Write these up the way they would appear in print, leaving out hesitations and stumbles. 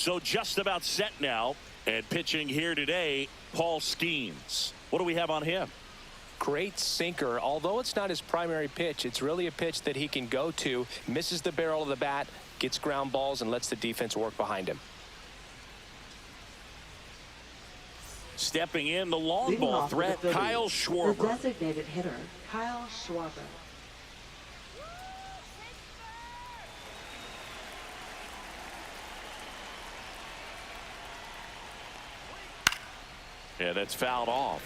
So just about set now. And pitching here today, Paul Skeens. What do we have on him? Great sinker. Although it's not his primary pitch, it's really a pitch that he can go to. Misses the barrel of the bat, gets ground balls, and lets the defense work behind him. Stepping in, the long ball threat, Kyle Schwarber. The designated hitter, Kyle Schwarber. Yeah, that's fouled off.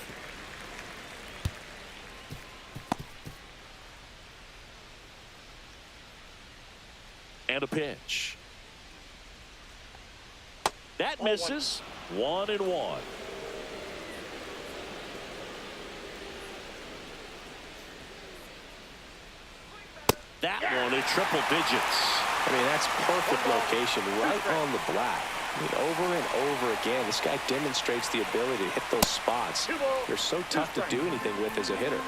And a pitch. That misses. 1-1. That one in triple digits. I mean, that's perfect location right on the black. I mean, over and over again, this guy demonstrates the ability to hit those spots. They're so tough to do anything with as a hitter.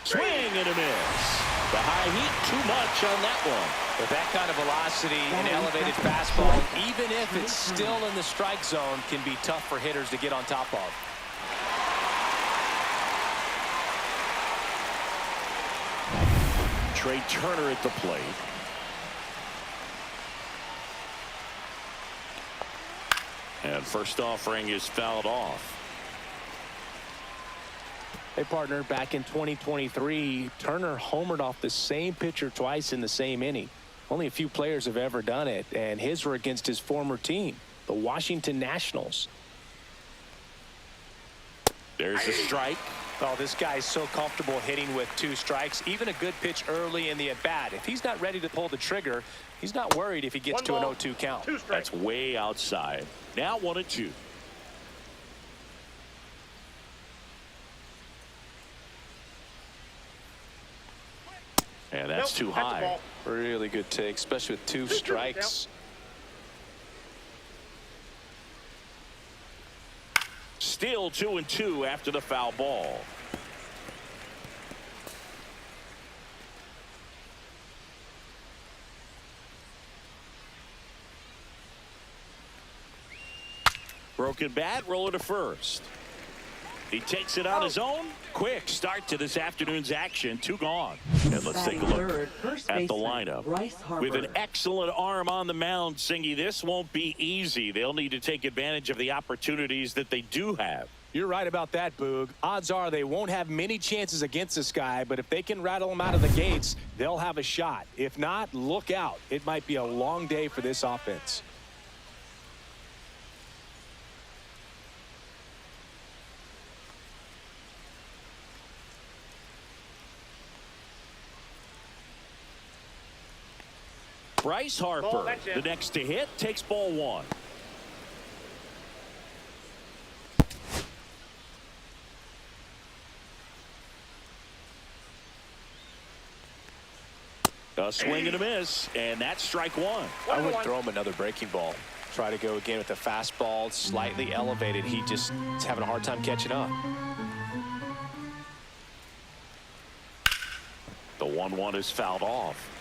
Swing and a miss. The high heat, too much on that one. With that kind of velocity and elevated fastball, even if it's still in the strike zone, can be tough for hitters to get on top of. Trey Turner at the plate. And first offering is fouled off. Hey, partner, back in 2023, Turner homered off the same pitcher twice in the same inning. Only a few players have ever done it, and his were against his former team, the Washington Nationals. There's the strike. Oh, this guy's so comfortable hitting with 2 strikes. Even a good pitch early in the at-bat. If he's not ready to pull the trigger, he's not worried if he gets to an 0-2 count. That's way outside. Now 1-2. And that's too high. Really good take, especially with 2 strikes. Still 2-2 after the foul ball. Broken bat, roller to first. He takes it on his own. Quick start to this afternoon's action. 2 gone. And let's take a look at the lineup. With an excellent arm on the mound, Singy, this won't be easy. They'll need to take advantage of the opportunities that they do have. You're right about that, Boog. Odds are they won't have many chances against this guy, but if they can rattle him out of the gates, they'll have a shot. If not, look out. It might be a long day for this offense. Bryce Harper, the next to hit, takes ball 1. A swing and a miss, and that's strike 1. I would throw him another breaking ball. Try to go again with the fastball, slightly elevated. He just is having a hard time catching up. The 1-1 is fouled off.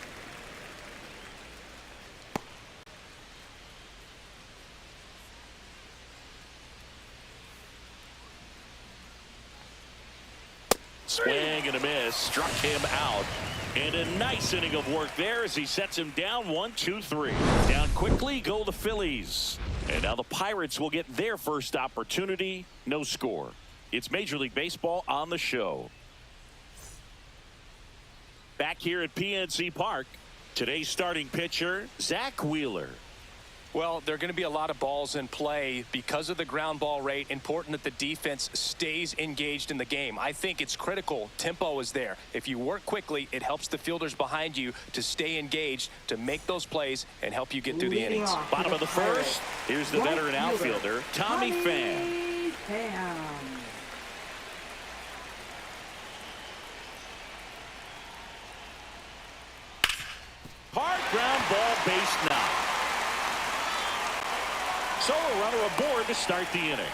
Swing and a miss, struck him out. And a nice inning of work there as he sets him down 1-2-3. Down quickly go the Phillies. And now the Pirates will get their first opportunity. No score. It's Major League Baseball on the show. Back here at PNC Park, today's starting pitcher, Zach Wheeler. Well, there are going to be a lot of balls in play because of the ground ball rate. Important that the defense stays engaged in the game. I think it's critical. Tempo is there. If you work quickly, it helps the fielders behind you to stay engaged, to make those plays, and help you get through the innings. Bottom of the first. Here's the veteran outfielder, Tommy Pham. Hard ground ball, base knock. Solo runner aboard to start the inning.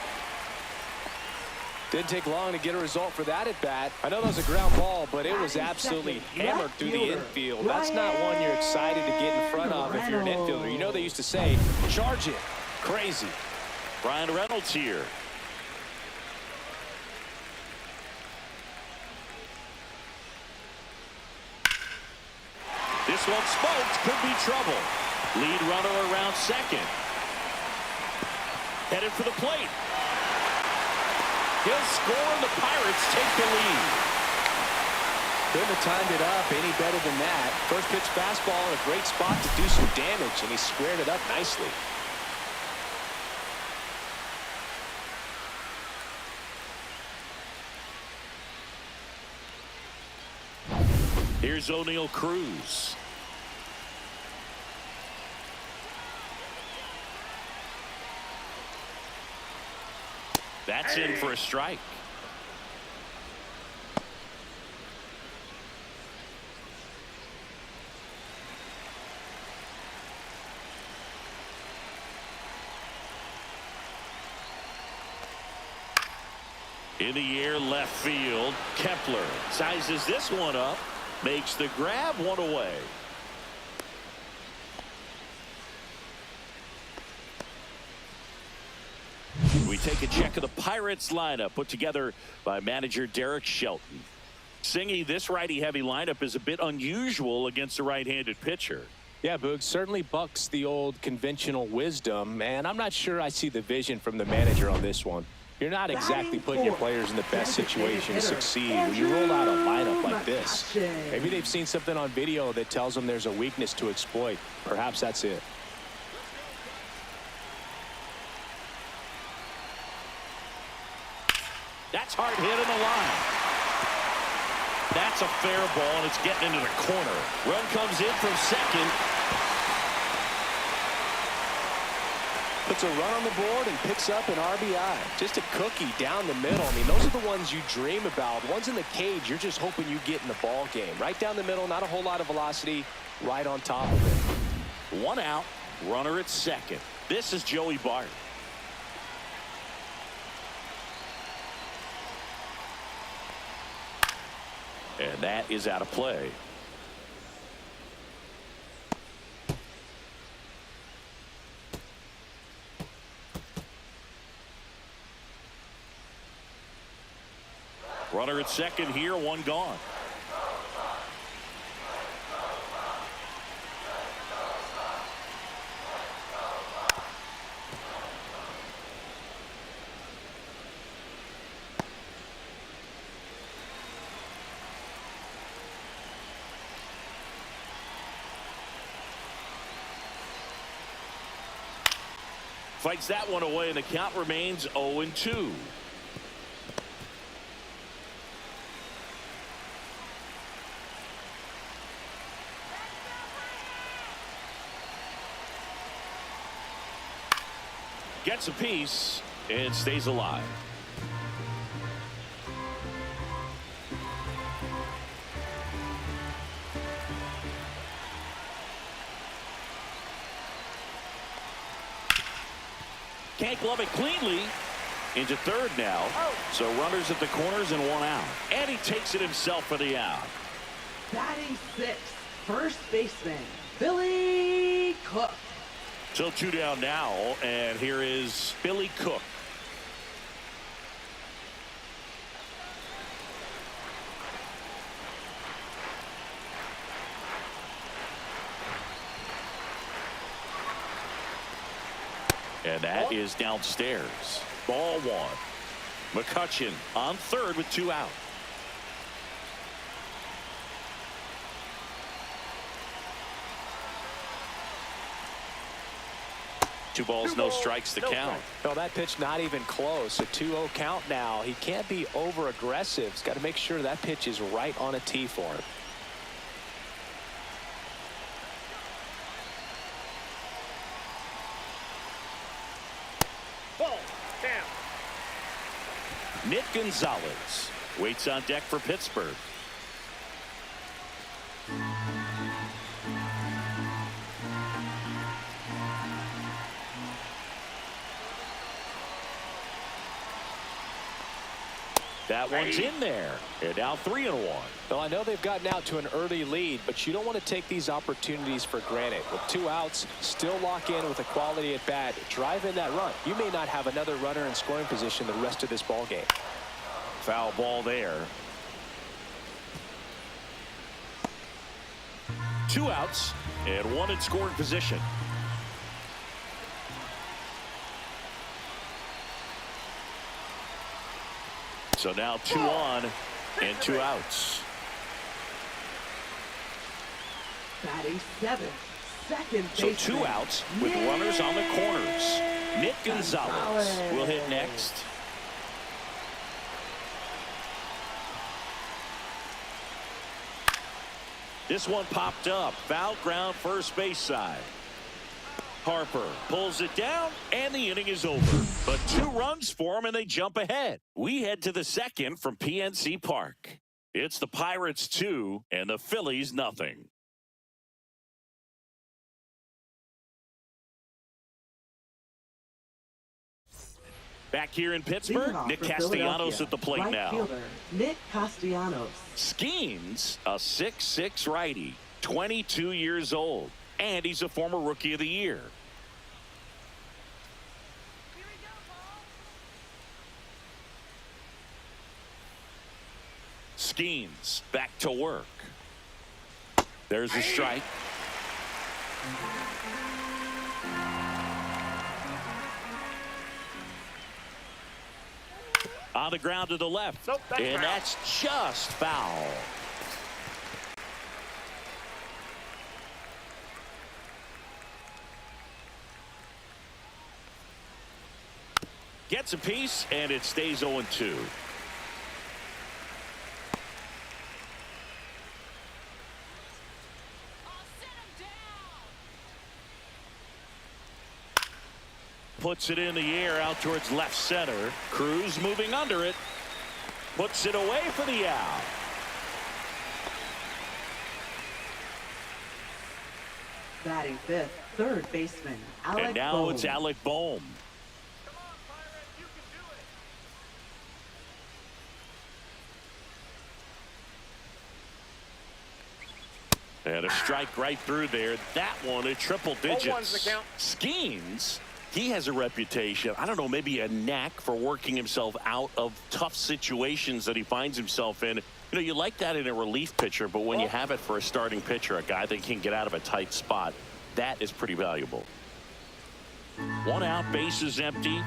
Didn't take long to get a result for that at bat. I know that was a ground ball, but it was absolutely hammered through the infield. That's not one you're excited to get in front of if you're an infielder. You know they used to say, charge it. Crazy. Ryan Reynolds here. This one smoked, could be trouble. Lead runner around second. Headed for the plate. He'll score and the Pirates take the lead. Couldn't have timed it up any better than that. First pitch fastball in a great spot to do some damage, and he squared it up nicely. Here's O'Neal Cruz. That's in for a strike. In the air, left field. Kepler sizes this one up. Makes the grab, one away. We take a check of the Pirates lineup put together by manager Derek Shelton. Singy, this righty-heavy lineup is a bit unusual against a right-handed pitcher. Yeah, Boog, certainly bucks the old conventional wisdom, and I'm not sure I see the vision from the manager on this one. You're not exactly putting your players in the best situation to succeed when you roll out a lineup like this. Maybe they've seen something on video that tells them there's a weakness to exploit. Perhaps that's it. That's hard hit in the line. That's a fair ball, and it's getting into the corner. Run comes in from second. Puts a run on the board and picks up an RBI. Just a cookie down the middle. I mean, those are the ones you dream about. Ones in the cage, you're just hoping you get in the ball game. Right down the middle, not a whole lot of velocity, right on top of it. One out, runner at second. This is Joey Bart. And that is out of play. Runner at second here, one gone. Fights that one away, and the count remains 0-2. Gets a piece and stays alive. Can't glove it cleanly. Into third now. So runners at the corners and one out. And he takes it himself for the out. Batting sixth, first baseman, Billy Cook. So two down now, and here is Billy Cook. And that is downstairs. Ball one. McCutchen on third with two out. Two balls, no strikes to count. No, that pitch not even close. A 2-0 count now. He can't be over aggressive. He's got to make sure that pitch is right on a tee for him. Nick Gonzalez waits on deck for Pittsburgh. That one's in there. And now 3-1. Well, I know they've gotten out to an early lead, but you don't want to take these opportunities for granted. With 2 outs, still lock in with a quality at bat. Drive in that run. You may not have another runner in scoring position the rest of this ball game. Foul ball there. 2 outs and 1 in scoring position. So now 2 on and 2 outs. Batting 7th, second So baseman. 2 outs with runners on the corners. Nick Gonzalez will hit next. This one popped up. Foul ground first base side. Harper pulls it down, and the inning is over. But 2 runs for him, and they jump ahead. We head to the second from PNC Park. It's the Pirates 2 and the Phillies nothing. Back here in Pittsburgh, Nick Castellanos at the plate right now. Fielder, Nick Castellanos. Skeens, a 6'6" righty, 22 years old, and he's a former Rookie of the Year. Skeens back to work. There's a strike. On the ground to the left. Nope, that's and foul. that's just foul. Gets a piece, and it stays 0-2. Puts it in the air out towards left center. Cruz moving under it. Puts it away for the out. Batting 5th, third baseman, Alec And now Bohm. it's Alec Bohm. And a strike right through there. That one at triple digits. the count. Skeens, he has a reputation, I don't know, maybe a knack for working himself out of tough situations that he finds himself in. You know, you like that in a relief pitcher, but when you have it for a starting pitcher, a guy that can get out of a tight spot, that is pretty valuable. 1 out, bases empty.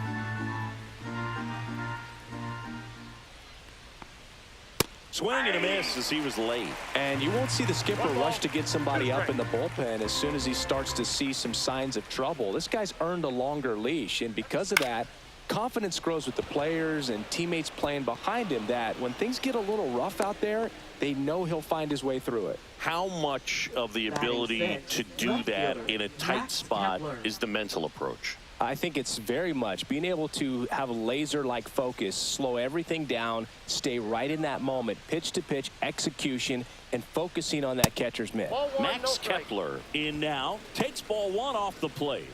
Swing and a miss as he was late. And you won't see the skipper rush to get somebody up in the bullpen as soon as he starts to see some signs of trouble. This guy's earned a longer leash, and because of that, confidence grows with the players and teammates playing behind him, that when things get a little rough out there, they know he'll find his way through it. How much of the ability to do that in a tight spot is the mental approach? I think it's very much being able to have a laser-like focus, slow everything down, stay right in that moment, pitch to pitch, execution, and focusing on that catcher's mitt. Max Kepler in now, takes ball 1 off the plate.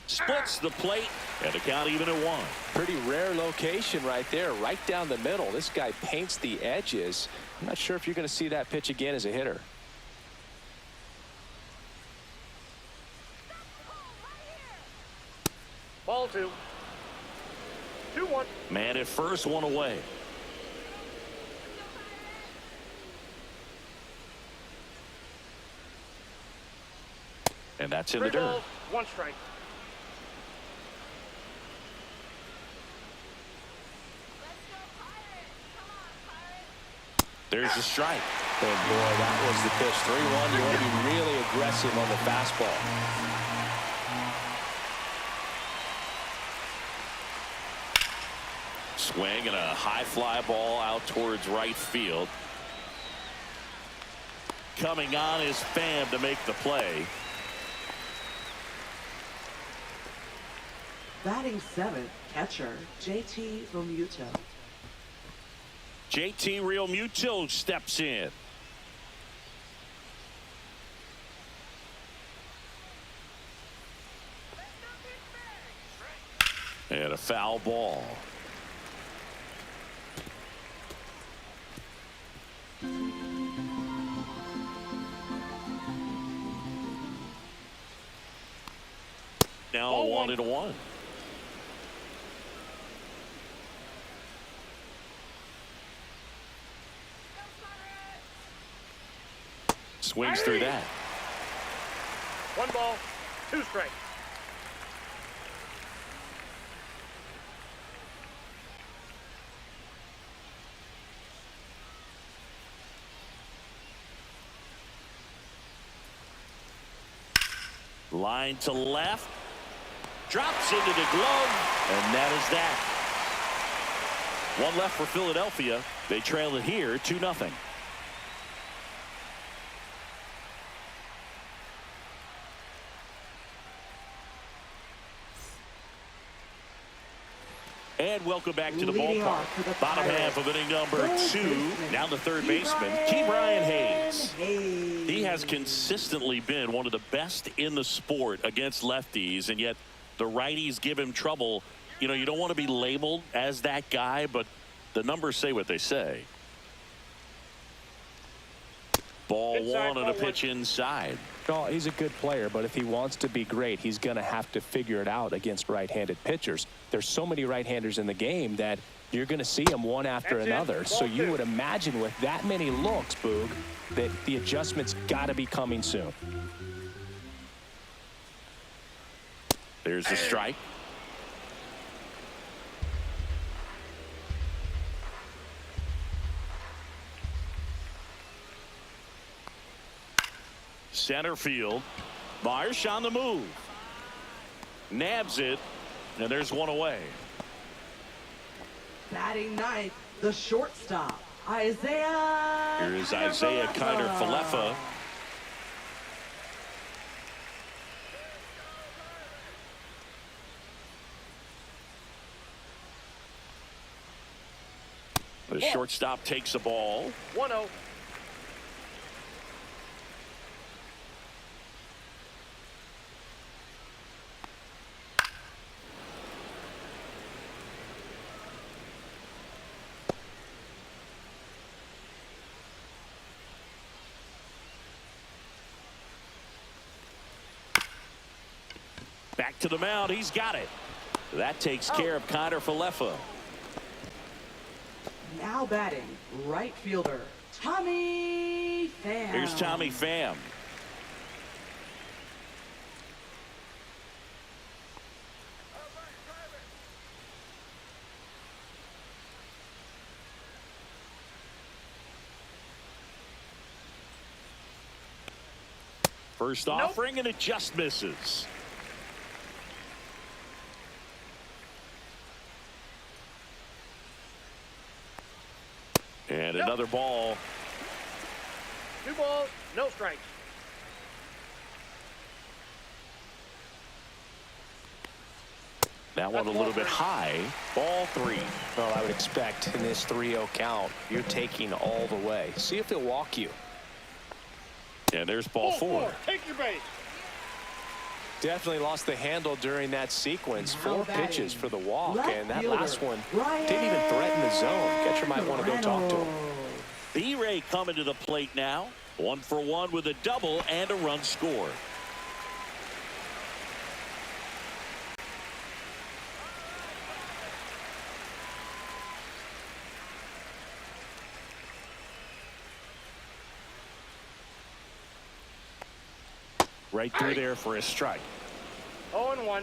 Splits the plate, and the count even at 1. Pretty rare location right there, right down the middle. This guy paints the edges. I'm not sure if you're going to see that pitch again as a hitter. Ball 2. 2-1. Man at first, 1 away. And that's in the 3 dirt. balls, 1 strike. There's a strike. And boy, that was the pitch. 3-1. You want to be really aggressive on the fastball. Swing and a high fly ball out towards right field. Coming on is Pham to make the play. Batting 7th, catcher, JT Realmuto. JT Realmuto steps in. And a foul ball. Now 1-1. Swings through that. 1 ball, 2 strikes. Line to left. Drops into the glove. And that is that. One left for Philadelphia. They trail it here 2-0. And welcome back to the ballpark. Bottom half of inning number 2. Now the third baseman, Brian Hayes. He has consistently been one of the best in the sport against lefties, and yet the righties give him trouble. You know, you don't want to be labeled as that guy, but the numbers say what they say. Ball Inside, 1 on a pitch inside. Oh, he's a good player, but if he wants to be great, he's going to have to figure it out against right-handed pitchers. There's so many right-handers in the game that you're going to see them one after another. So you would imagine with that many looks, Boog, that the adjustment's got to be coming soon. There's the strike. Center field. Marsh on the move. Nabs it. And there's one away. Batting ninth, the shortstop, Isaiah. Here is Isaiah Kiner-Falefa. The shortstop takes a ball. 1-0. Back to the mound. He's got it. That takes care of Kiner-Falefa. Now batting, right fielder, Tommy Pham. Here's Tommy Pham. First offering, and it just misses. And another ball. 2 balls, no strikes. That one a little bit high. Ball 3. Well, I would expect in this 3-0 count, you're taking all the way. See if he'll walk you. And there's ball 4. Take your base. Definitely lost the handle during that sequence. 4 pitches for the walk, and that fielder, last one didn't even threaten the zone. Catcher might want to go talk to him. B-Ray coming to the plate now. 1 for 1 with a double and a run scored. Right through there for a strike. 0-1.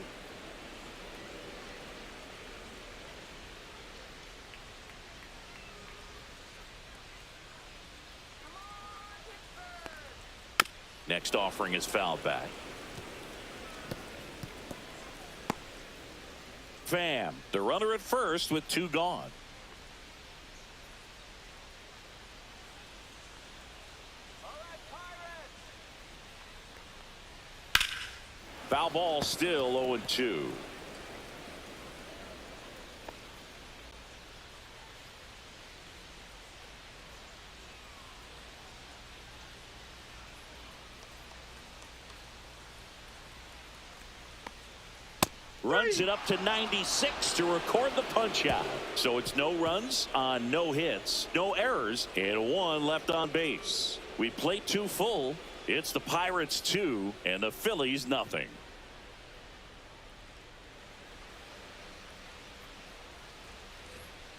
Next offering is fouled back. Pham, the runner at first with 2 gone. Foul ball, still 0-2. runs it up to 96 to record the punch out. So it's no runs on no hits, no errors, and 1 left on base. We play 2 full. It's the Pirates 2 and the Phillies nothing.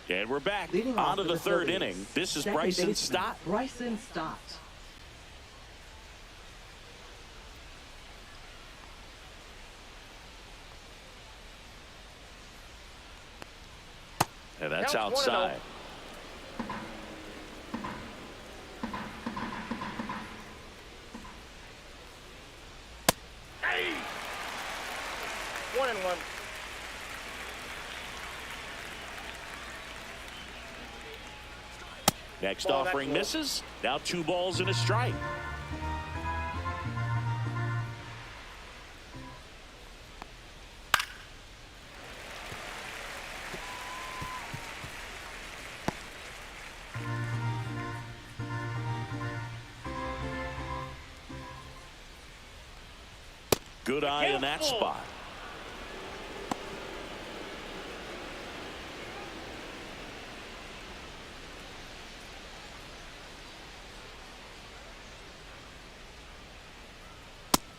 And we're back on to the 3rd inning. This is Bryson Stott. Bryson Stott. And that's outside. Hey! 1-1. Next Ball, offering misses. Now 2 balls and a strike. Good eye in that spot.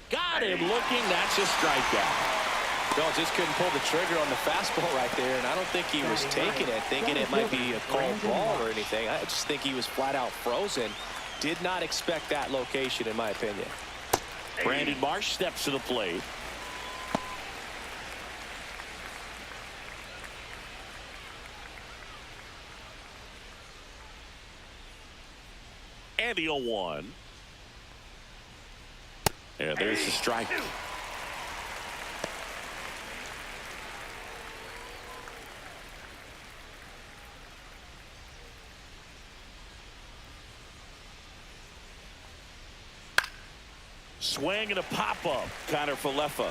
Got him looking. That's a strikeout. Bill just couldn't pull the trigger on the fastball right there, and I don't think he was taking it, thinking it might be a called ball or anything. I just think he was flat out frozen. Did not expect that location, in my opinion. Brandon Marsh steps to the plate. And the 0-1. And there's the strike. Swing and a pop-up. Connor Falefa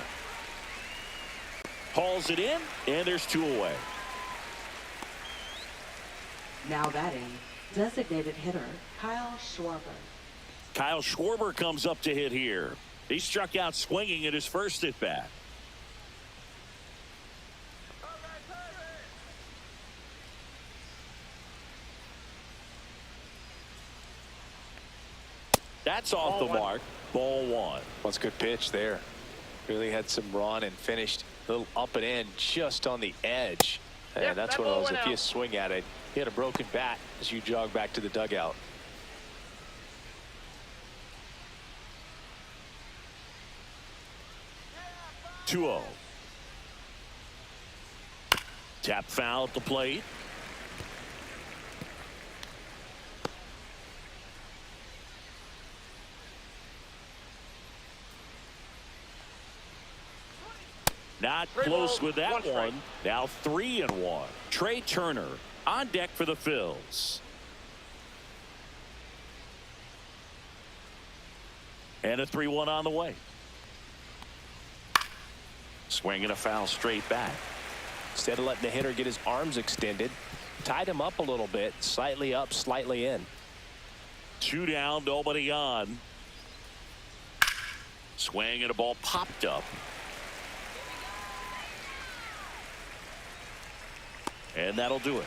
hauls it in, and there's 2 away. Now batting, designated hitter Kyle Schwarber. Kyle Schwarber comes up to hit here. He struck out swinging at his first at bat. That's off the mark. Ball 1. Well, it's a good pitch there. Really had some run and finished a little up and in just on the edge. And Yep, that's that one of ball those, went if you out. swing at it, you had a broken bat as you jog back to the dugout. Two-0. Tap foul at the plate. Not close with that one. Now 3-1. Trey Turner on deck for the Phils. And a 3-1 on the way. Swinging a foul straight back. Instead of letting the hitter get his arms extended, tied him up a little bit, slightly up, slightly in. 2 down, nobody on. Swing and a ball popped up. And that'll do it.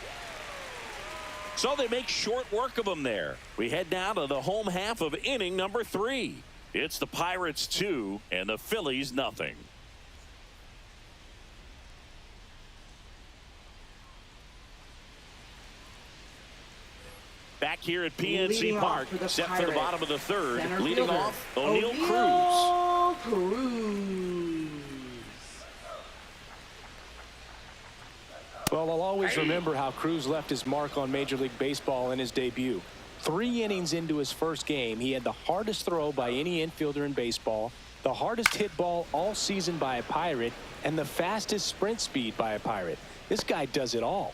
So they make short work of them there. We head down to the home half of inning number 3. It's the Pirates 2 and the Phillies nothing. Back here at PNC Leading Park, off for the set for the Pirates, bottom of the 3rd. center Leading fielder, off, O'Neill Cruz. Well, I'll always remember how Cruz left his mark on Major League Baseball in his debut. 3 innings into his first game, he had the hardest throw by any infielder in baseball, the hardest hit ball all season by a Pirate, and the fastest sprint speed by a Pirate. This guy does it all.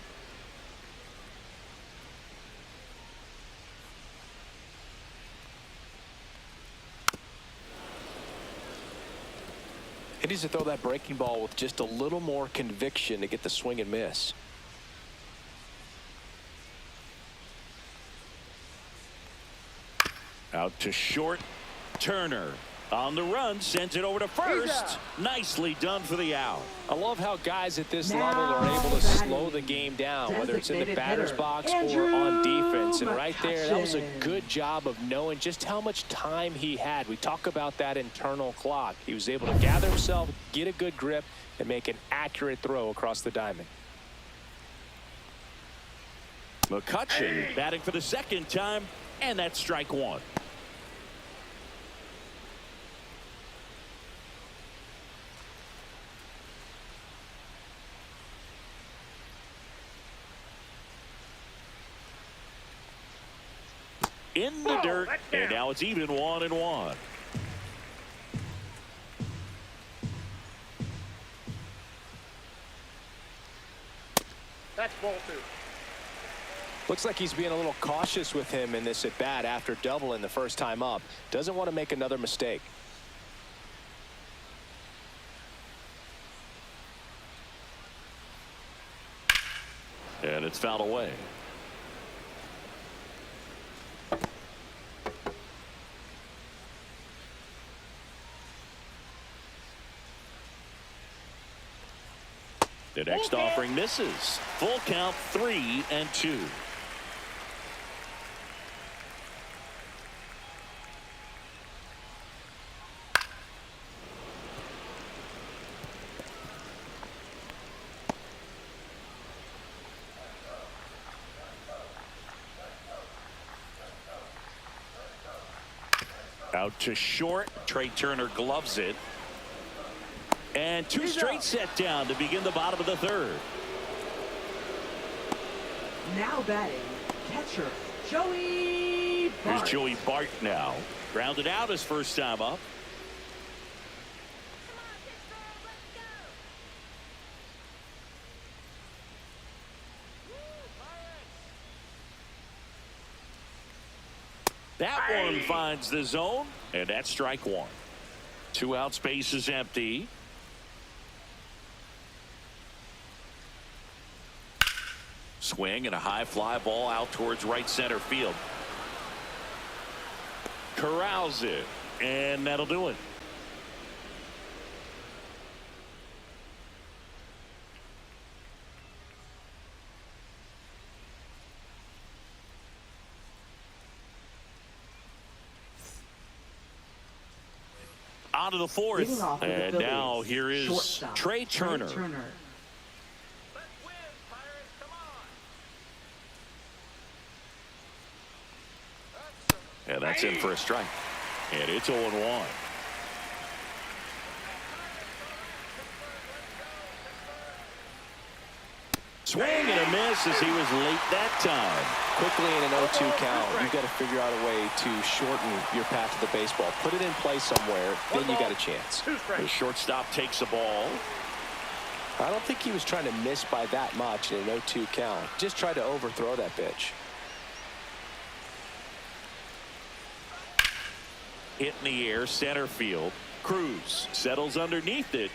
He needs to throw that breaking ball with just a little more conviction to get the swing and miss. Out to short. Turner On the run, sends it over to first. Nicely done for the out. I love how guys at this Now level are able to slow the game down, whether it's in the batter's box or on defense. And right there, that was a good job of knowing just how much time he had. We talk about that internal clock. He was able to gather himself, get a good grip, and make an accurate throw across the diamond. McCutchen batting for the second time, and that's strike one. In the dirt, and now it's even 1-1. That's ball two. Looks like he's being a little cautious with him in this at bat after doubling the first time up. Doesn't want to make another mistake. And it's fouled away. The next offering misses. Full count, 3-2. Out to short. Trey Turner gloves it. And two straight set down to begin the bottom of the third. Now batting, catcher Joey Bart. Here's Joey Bart now. Grounded out his first time up. That one finds the zone, and that's strike one. 2 out, space is empty. Swing and a high fly ball out towards right center field. Corrals it, and that'll do it. On to the fourth, and now here is shortstop, Trey Turner. And that's in for a strike. And it's 0-1. Swing and a miss as he was late that time. Quickly in an 0-2 count, you've got to figure out a way to shorten your path to the baseball. Put it in play somewhere, then you got a chance. The shortstop takes the ball. I don't think he was trying to miss by that much in an 0-2 count. Just tried to overthrow that pitch. Hit in the air, center field. Cruz settles underneath it.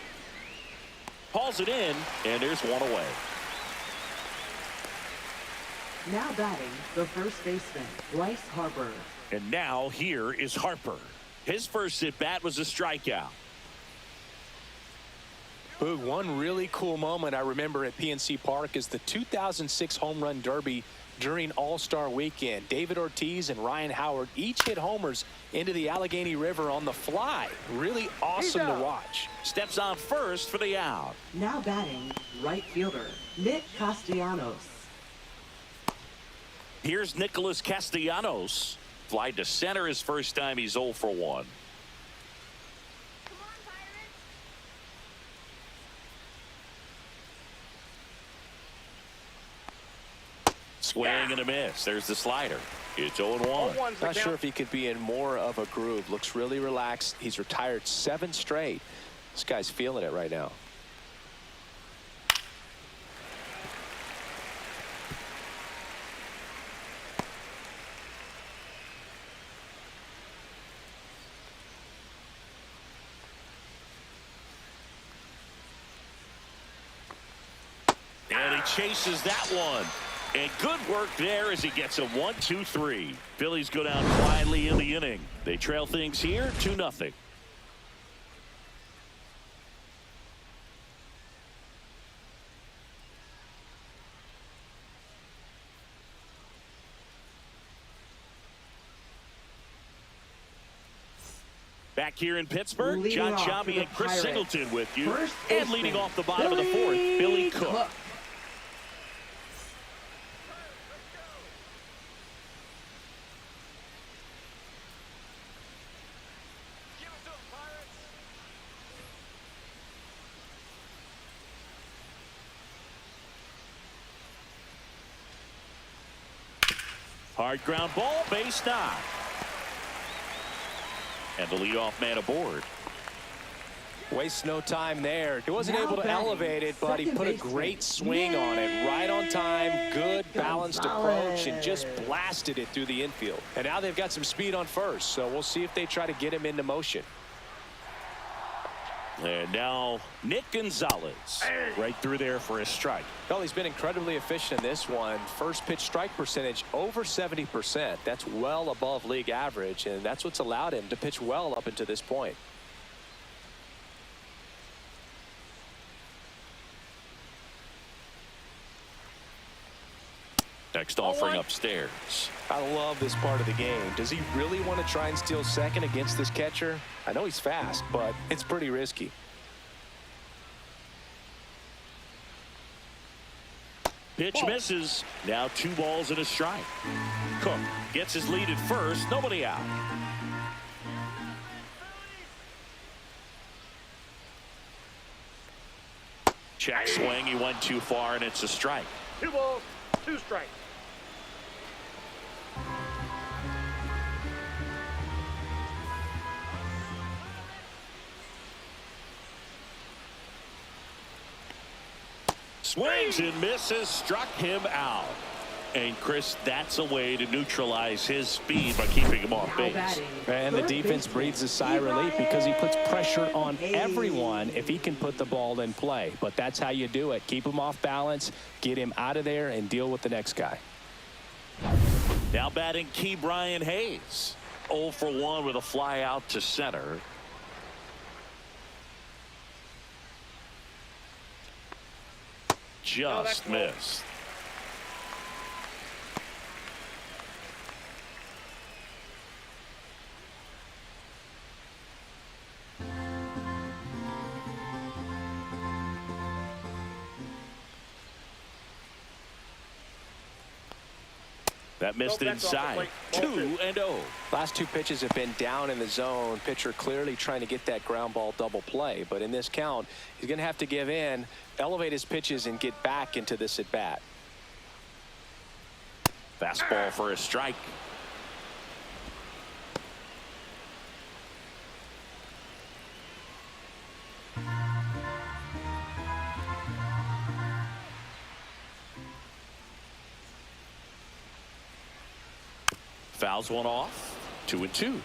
Hauls it in, and there's one away. Now batting, the first baseman, Bryce Harper. And now here is Harper. His first at bat was a strikeout. Boog, one really cool moment I remember at PNC Park is the 2006 Home Run Derby during All-Star Weekend. David Ortiz and Ryan Howard each hit homers into the Allegheny River on the fly. Really awesome to watch. Steps on first for the out. Now batting, right fielder, Nick Castellanos. Here's Nicholas Castellanos. Fly to center his first time. He's 0 for 1. Swing and a miss. There's the slider. It's 0-1. Not sure if he could be in more of a groove. Looks really relaxed. He's retired 7 straight. This guy's feeling it right now. And he chases that one. And good work there as he gets a 1-2-3. Phillies go down quietly in the inning. They trail things here 2-0. Back here in Pittsburgh, Leading John off for Sciambi the and Chris Pirates, Singleton with you. first And leading baseman, off the bottom of the fourth, Billy Cook. Hard ground ball, base knock. And the leadoff man aboard. Wastes no time there. He wasn't Now able to batting, elevate it, but he second put a baseman, great swing on it. Right on time, good balanced approach, and just Gonzalez. blasted it through the infield. And now they've got some speed on first, so we'll see if they try to get him into motion. And now Nick Gonzalez right through there for a strike. Well, he's been incredibly efficient in this one. First pitch strike percentage over 70%. That's well above league average, and that's what's allowed him to pitch well up until this point. Next offering upstairs. I love this part of the game. Does he really want to try and steal second against this catcher? I know he's fast, but it's pretty risky. Pitch misses. Now 2 balls and a strike. Cook gets his lead at first. Nobody out. Check swing. He went too far, and it's a strike. 2 balls, 2 strikes. Swings and misses, struck him out. And Chris, that's a way to neutralize his speed by keeping him off Now base. batting, And the third defense baseman, breathes a sigh of relief because he puts pressure on Hayes. everyone if he can put the ball in play. But that's how you do it. Keep him off balance, get him out of there, and deal with the next guy. Now batting Brian Hayes. 0 for 1 with a fly out to center. Just missed. That missed Nope, that's off the inside. plate. Ball 2-0. Last 2 pitches have been down in the zone. Pitcher clearly trying to get that ground ball double play. But in this count, he's going to have to give in, elevate his pitches, and get back into this at bat. Fastball for a strike. Fouls one off. 2-2.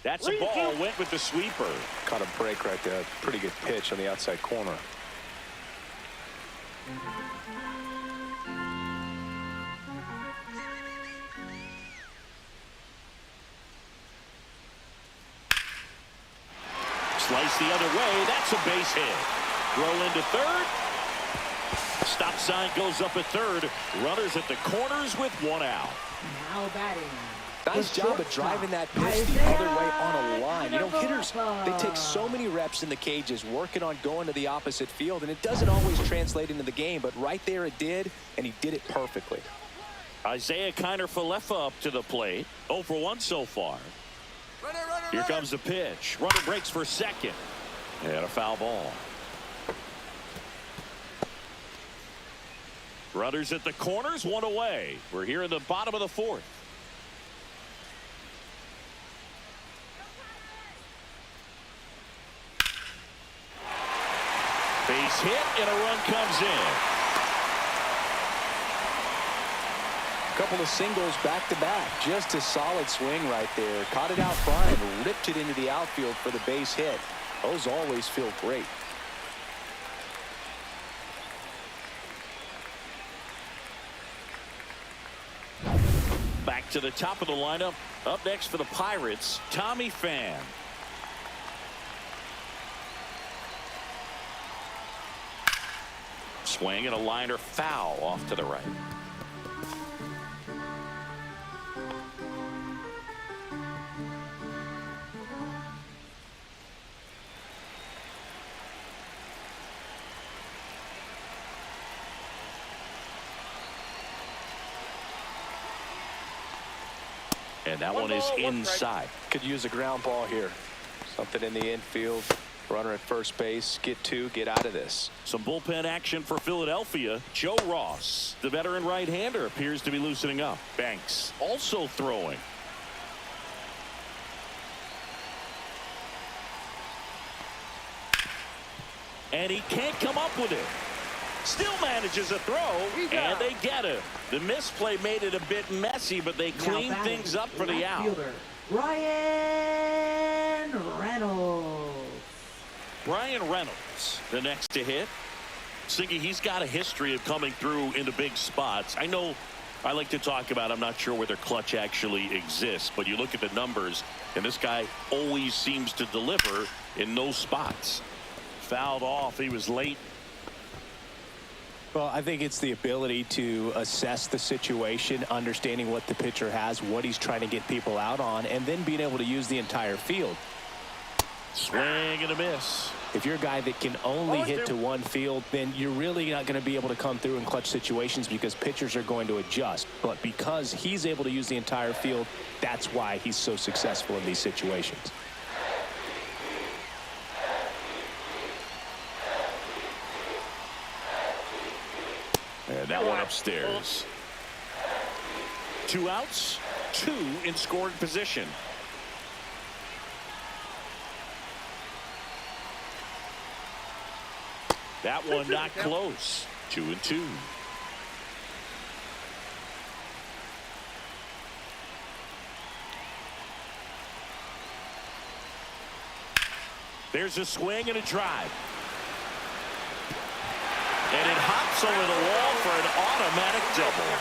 That's a ball. Went with the sweeper. Caught a break right there. Pretty good pitch on the outside corner. Slice the other way. That's a base hit. Throw into third. Stop sign goes up at third. Runners at the corners with 1 out. Now batting. Nice the job of shortstop, driving that pitch the other way on a line. You know, hitters, they take so many reps in the cages working on going to the opposite field, and it doesn't always translate into the game, but right there it did, and he did it perfectly. Isaiah Kiner-Falefa up to the plate. 0 for 1 so far. Here comes the pitch. Runner breaks for second. And a foul ball. Runners at the corners, 1 away. We're here in the bottom of the fourth. Base hit and a run comes in. Couple of singles back to back. Just a solid swing right there. Caught it out front and ripped it into the outfield for the base hit. Those always feel great. Back to the top of the lineup. Up next for the Pirates, Tommy Pham. Swing and a liner foul off to the right. And that one is inside. Could use a ground ball here. Something in the infield. Runner at first base. Get two. Get out of this. Some bullpen action for Philadelphia. Joe Ross, the veteran right-hander, appears to be loosening up. Banks also throwing. And he can't come up with it. Still manages a throw, and they get him. The misplay made it a bit messy, but they cleaned things up for the out. Brian Reynolds. Brian Reynolds, the next to hit. Siggy, he's got a history of coming through into big spots. I know I like to talk about, I'm not sure whether clutch actually exists, but you look at the numbers, and this guy always seems to deliver in those spots. Fouled off. He was late. Well, I think it's the ability to assess the situation, understanding what the pitcher has, what he's trying to get people out on, and then being able to use the entire field. Swing and a miss. If you're a guy that can only hit to one field, then you're really not going to be able to come through in clutch situations because pitchers are going to adjust. But because he's able to use the entire field, that's why he's so successful in these situations. And that one upstairs. 2 outs, 2 in scoring position. That one not close. 2-2. There's a swing and a drive. And it hops over the wall for an automatic double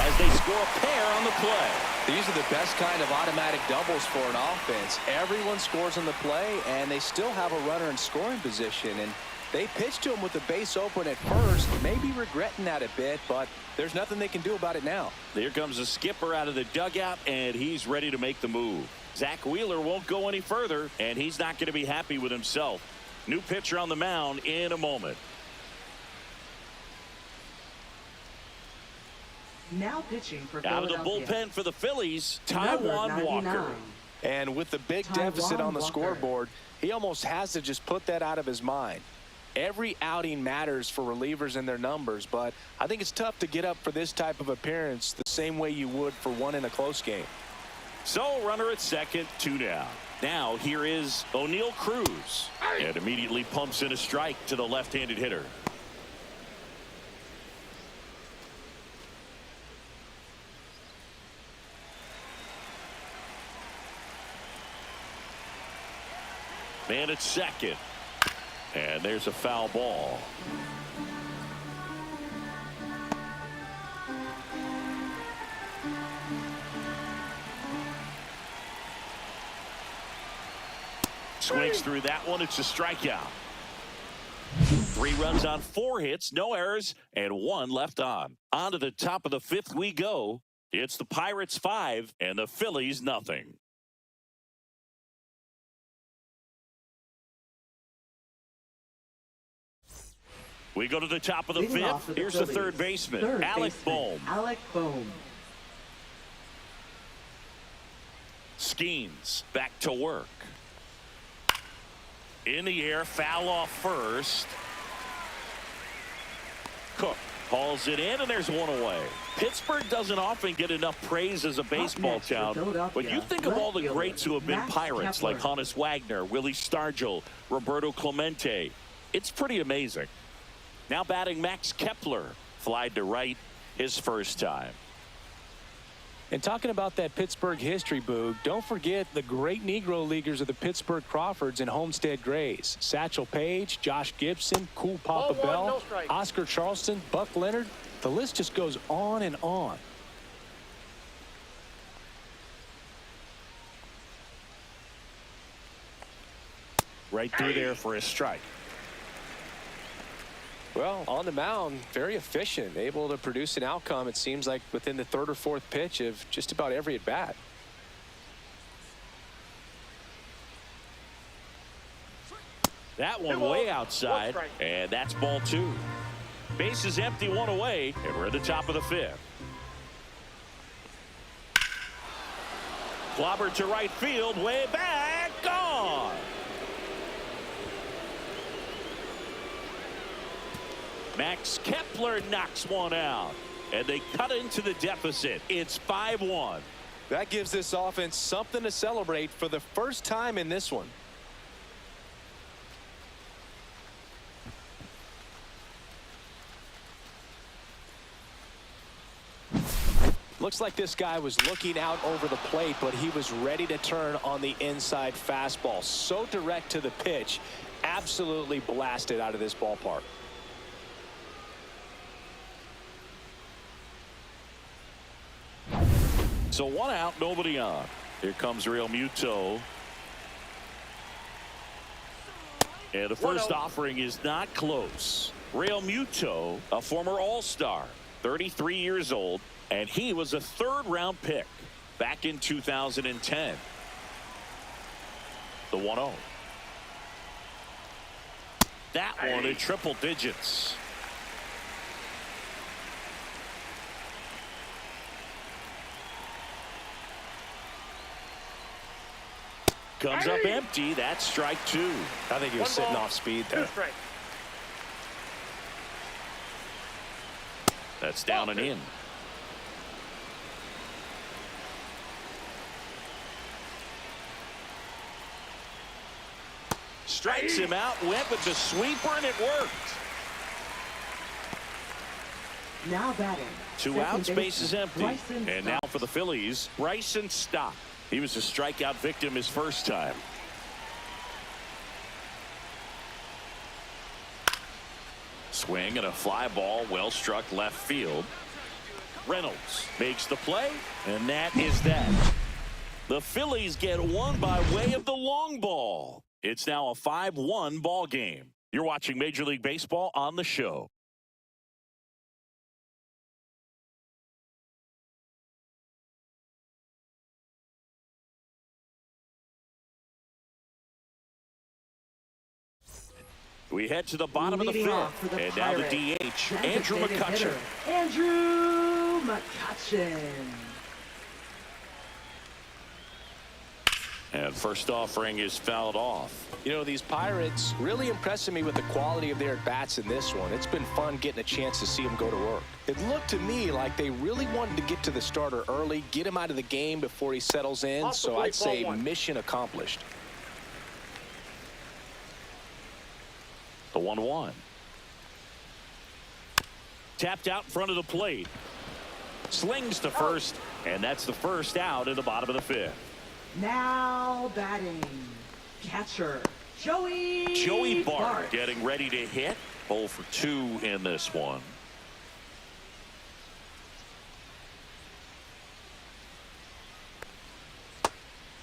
as they score a pair on the play. These are the best kind of automatic doubles for an offense. Everyone scores on the play, and they still have a runner in scoring position. And they pitched to him with the base open at first, maybe regretting that a bit, but there's nothing they can do about it now. Here comes the skipper out of the dugout, and he's ready to make the move. Zach Wheeler won't go any further, and he's not going to be happy with himself. New pitcher on the mound in a moment. Now pitching for Out of the Philadelphia. bullpen for the Phillies, Number Taijuan 99. Walker. And with the big Taijuan deficit on the Walker. scoreboard, he almost has to just put that out of his mind. Every outing matters for relievers and their numbers, but I think it's tough to get up for this type of appearance the same way you would for one in a close game. So runner at second, 2 down. Now here is O'Neal Cruz, and immediately pumps in a strike to the left-handed hitter. Man at second, and there's a foul ball. Swings through that one. It's a strikeout. 3 runs on 4 hits, no errors, and 1 left on. On to the top of the 5th we go. It's the Pirates 5 and the Phillies nothing. We go to the top of the Leading off 5th. for the Here's the Phillies, third baseman, Alec Bohm. Alec Bohm. Skeens back to work. In the air, foul off first. Cook hauls it in, and there's 1 away. Pittsburgh doesn't often get enough praise as a baseball next for town, Philadelphia, but you think of all the left greats who have been Max Pirates, Kepler. like Honus Wagner, Willie Stargell, Roberto Clemente. It's pretty amazing. Now batting Max Kepler, flied to right his first time. And talking about that Pittsburgh history, Boog, don't forget the great Negro leaguers of the Pittsburgh Crawfords and Homestead Grays. Satchel Paige, Josh Gibson, Cool Papa Ball 1, Bell, no strike. Oscar Charleston, Buck Leonard. The list just goes on and on. Right through there for a strike. Well, on the mound, very efficient, able to produce an outcome, it seems like, within the third or fourth pitch of just about every at-bat. That one way outside, and that's ball 2. Base is empty, 1 away, and we're at the top of the 5th. Clobber to right field, way back, gone. Max Kepler knocks one out, and they cut into the deficit. It's 5-1. That gives this offense something to celebrate for the first time in this one. Looks like this guy was looking out over the plate, but he was ready to turn on the inside fastball. So direct to the pitch, absolutely blasted out of this ballpark. So 1 out, nobody on. Here comes Real Muto. And the first offering is not close. Real Muto, a former All-Star, 33 years old, and he was a 3rd-round pick back in 2010. The 1-0. That one in triple digits. Comes up empty. That's strike 2. I think he was sitting off speed there. That's down and in. Strikes him out, went with the sweeper, and it worked. Now batting. 2 outs, base is empty. And now for the Phillies, Bryson Stott. He was a strikeout victim his first time. Swing and a fly ball, well struck left field. Reynolds makes the play, and that is that. The Phillies get one by way of the long ball. It's now a 5-1 ball game. You're watching Major League Baseball on the show. We head to the bottom of the 5th, and now the DH, Andrew McCutchen. Andrew McCutchen. And first offering is fouled off. You know, these Pirates really impressing me with the quality of their at-bats in this one. It's been fun getting a chance to see them go to work. It looked to me like they really wanted to get to the starter early, get him out of the game before he settles in. So I'd say mission accomplished. The 1-1. Tapped out in front of the plate. Slings to first, and that's the first out in the bottom of the 5th. Now batting. Catcher, Joey Bart getting ready to hit. 0 for 2 in this one.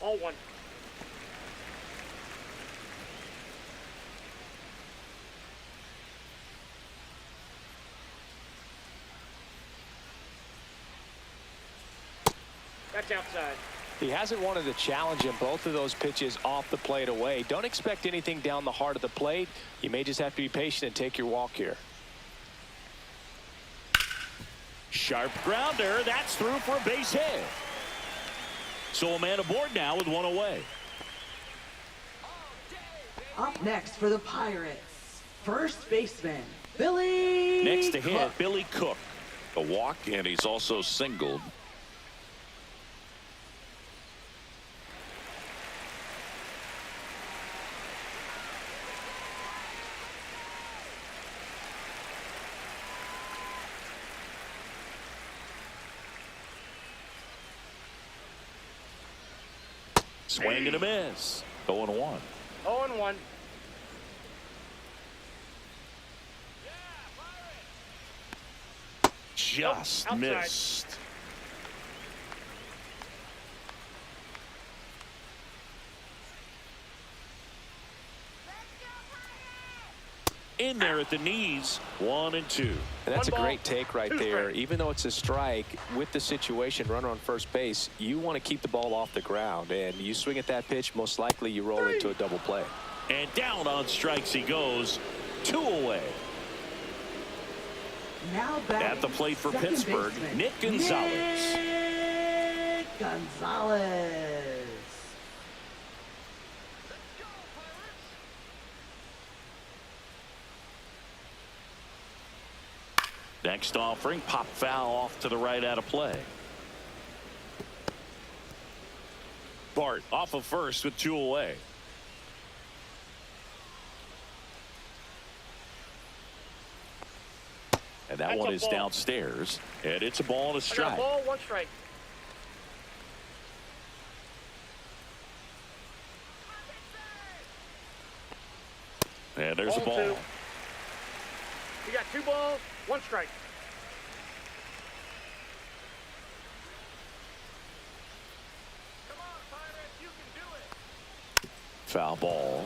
All 1. That's outside. He hasn't wanted to challenge him. Both of those pitches off the plate away. Don't expect anything down the heart of the plate. You may just have to be patient and take your walk here. Sharp grounder. That's through for a base hit. So a man aboard now with 1 away. Up next for the Pirates, first baseman, Billy Next to hit, Cook. Billy Cook. A walk, and he's also singled. Swing and a miss. 0-1. 0-1. Just outside. missed. in there at the knees. 1-2. And that's a One ball, great take right two there. strikes. Even though it's a strike, with the situation, runner on first base, you want to keep the ball off the ground. And you swing at that pitch, most likely you roll into a double play. And down on strikes he goes. 2 away. Now batting, At the plate for second Pittsburgh, baseman, Nick Gonzalez. Nick Gonzalez. Next offering, pop foul off to the right out of play. Bart off of first with 2 away. And that That's one a is ball. downstairs. And it's a ball and a I got a strike. ball, 1 strike. And there's a Ball ball. 2. You got 2 balls, 1 strike. Foul ball.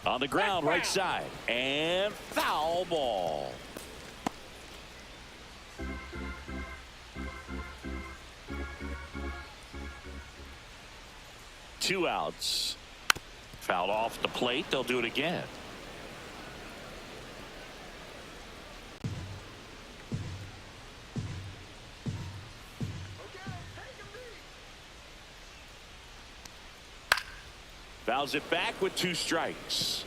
On the ground, right side. And foul ball. Two outs. Fouled off the plate. They'll do it again. Fouls it back with 2 strikes.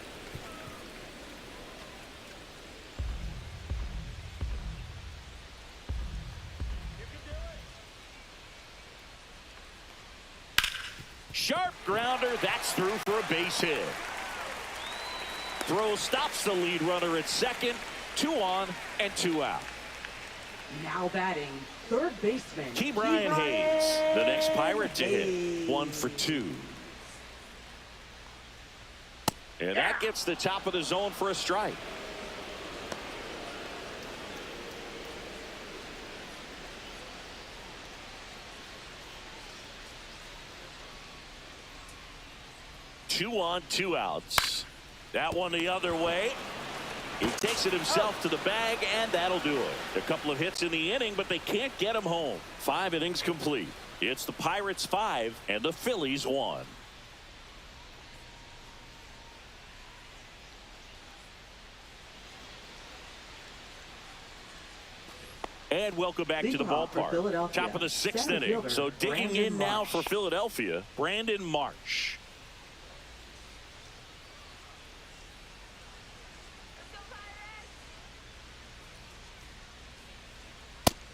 Sharp grounder. That's through for a base hit. Throw stops the lead runner at second. 2 on and 2 out. Now batting, third baseman. Key Brian Hayes, the next Pirate to hit. 1 for 2. And that gets the top of the zone for a strike. Two on, 2 outs. That one the other way. He takes it himself to the bag, and that'll do it. A couple of hits in the inning, but they can't get him home. 5 innings complete. It's the Pirates 5 and the Phillies 1. And welcome back to the ballpark. Top of the 6th inning. So digging in now for Philadelphia, Brandon Marsh.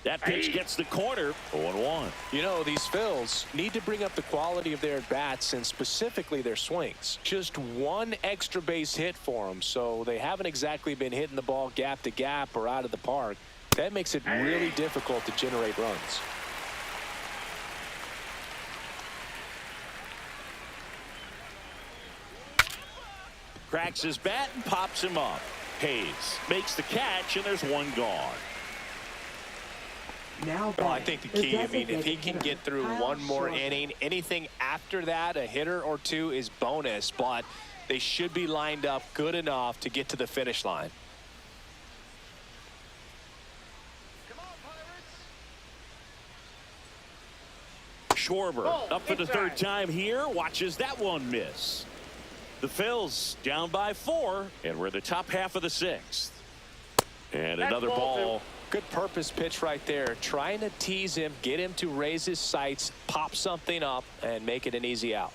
That pitch gets the corner. 0-1. You know, these Phils need to bring up the quality of their at-bats and specifically their swings. Just 1 extra base hit for them, so they haven't exactly been hitting the ball gap to gap or out of the park. That makes it really difficult to generate runs. Cracks his bat and pops him up. Hayes makes the catch, and there's 1 gone. Now Well, I think the key, I mean, if he can get through 1 more inning, anything after that, a hitter or 2 is bonus, but they should be lined up good enough to get to the finish line. Schwarber up for the 3rd time here. Watches that one miss. The Phils down by 4, and we're the top half of the 6th. And another ball. Good purpose pitch right there. Trying to tease him, get him to raise his sights, pop something up, and make it an easy out.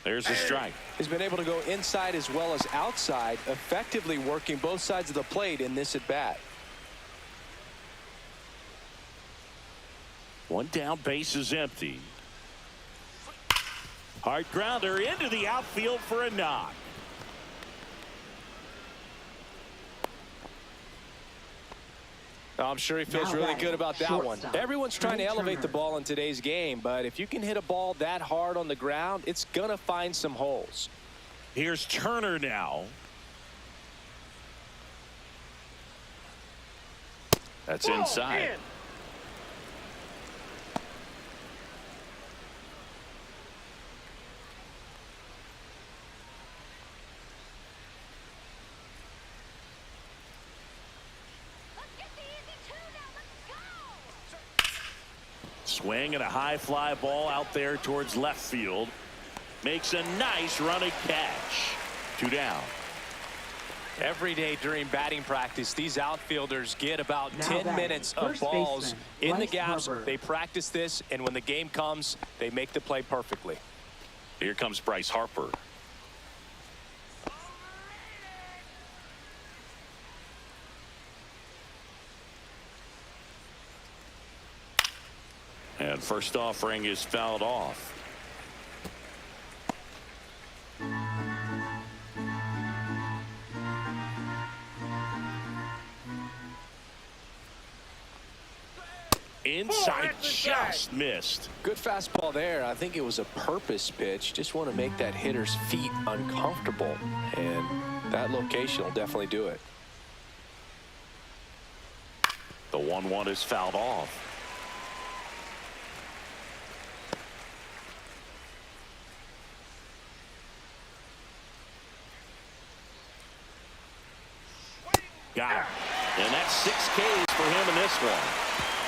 There's a strike. He's been able to go inside as well as outside, effectively working both sides of the plate in this at bat. 1 down, base is empty. Hard grounder into the outfield for a knock. I'm sure he feels really good about that one. Everyone's trying to elevate the ball in today's game, but if you can hit a ball that hard on the ground, it's going to find some holes. Here's Turner now. That's inside. In. Swing and a high fly ball out there towards left field. Makes a nice running catch. 2 down. Every day during batting practice, these outfielders get about Now 10 batting, minutes of first balls baseman, in the Bryce gaps. Harper. They practice this, and when the game comes, they make the play perfectly. Here comes Bryce Harper. And first offering is fouled off. Inside, just missed. Good fastball there. I think it was a purpose pitch. Just want to make that hitter's feet uncomfortable, and that location will definitely do it. The 1-1 is fouled off. Got him. And that's 6 Ks for him in this one.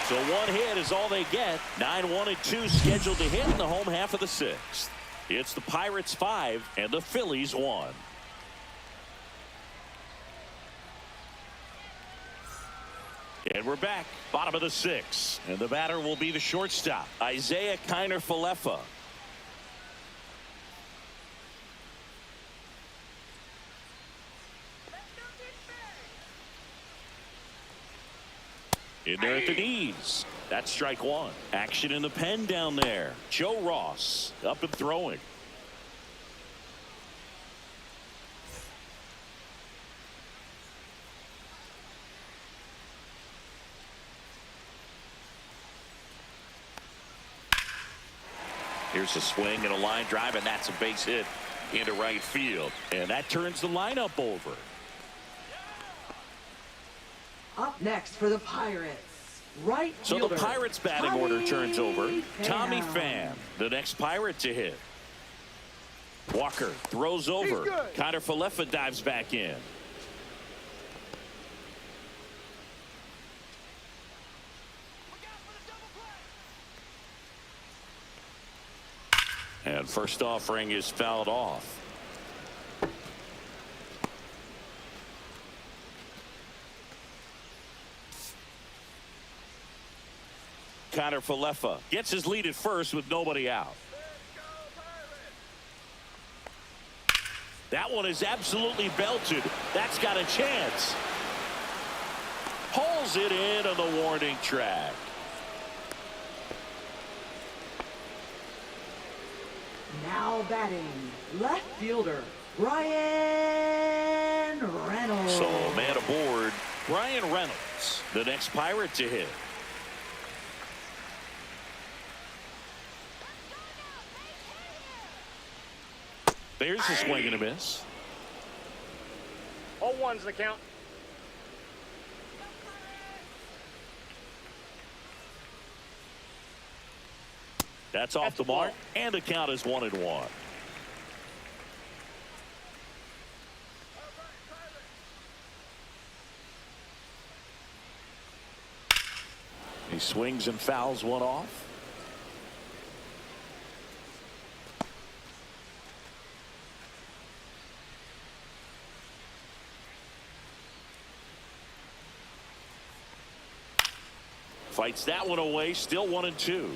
So 1 hit is all they get. 9-1-2 scheduled to hit in the home half of the 6th. It's the Pirates 5 and the Phillies 1. And we're back. Bottom of the 6th. And the batter will be the shortstop, Isaiah Kiner-Falefa. In there at the knees. That's strike 1. Action in the pen down there. Joe Ross up and throwing. Here's a swing and a line drive, and that's a base hit into right field. And that turns the lineup over. Up next for the Pirates, right So fielder, the Pirates batting order turns over. Tommy Pham, the next Pirate to hit. Walker throws over. Kiner-Falefa dives back in. And first offering is fouled off. Kiner-Falefa gets his lead at first with nobody out. That one is absolutely belted. That's got a chance. Pulls it in on the warning track. Now batting, left fielder, Brian Reynolds. So man aboard, Brian Reynolds, the next Pirate to hit. There's a swing and a miss. 0-1's the count. That's off the mark, and the count is 1-1. He swings and fouls one off. Fights that one away, still 1-2.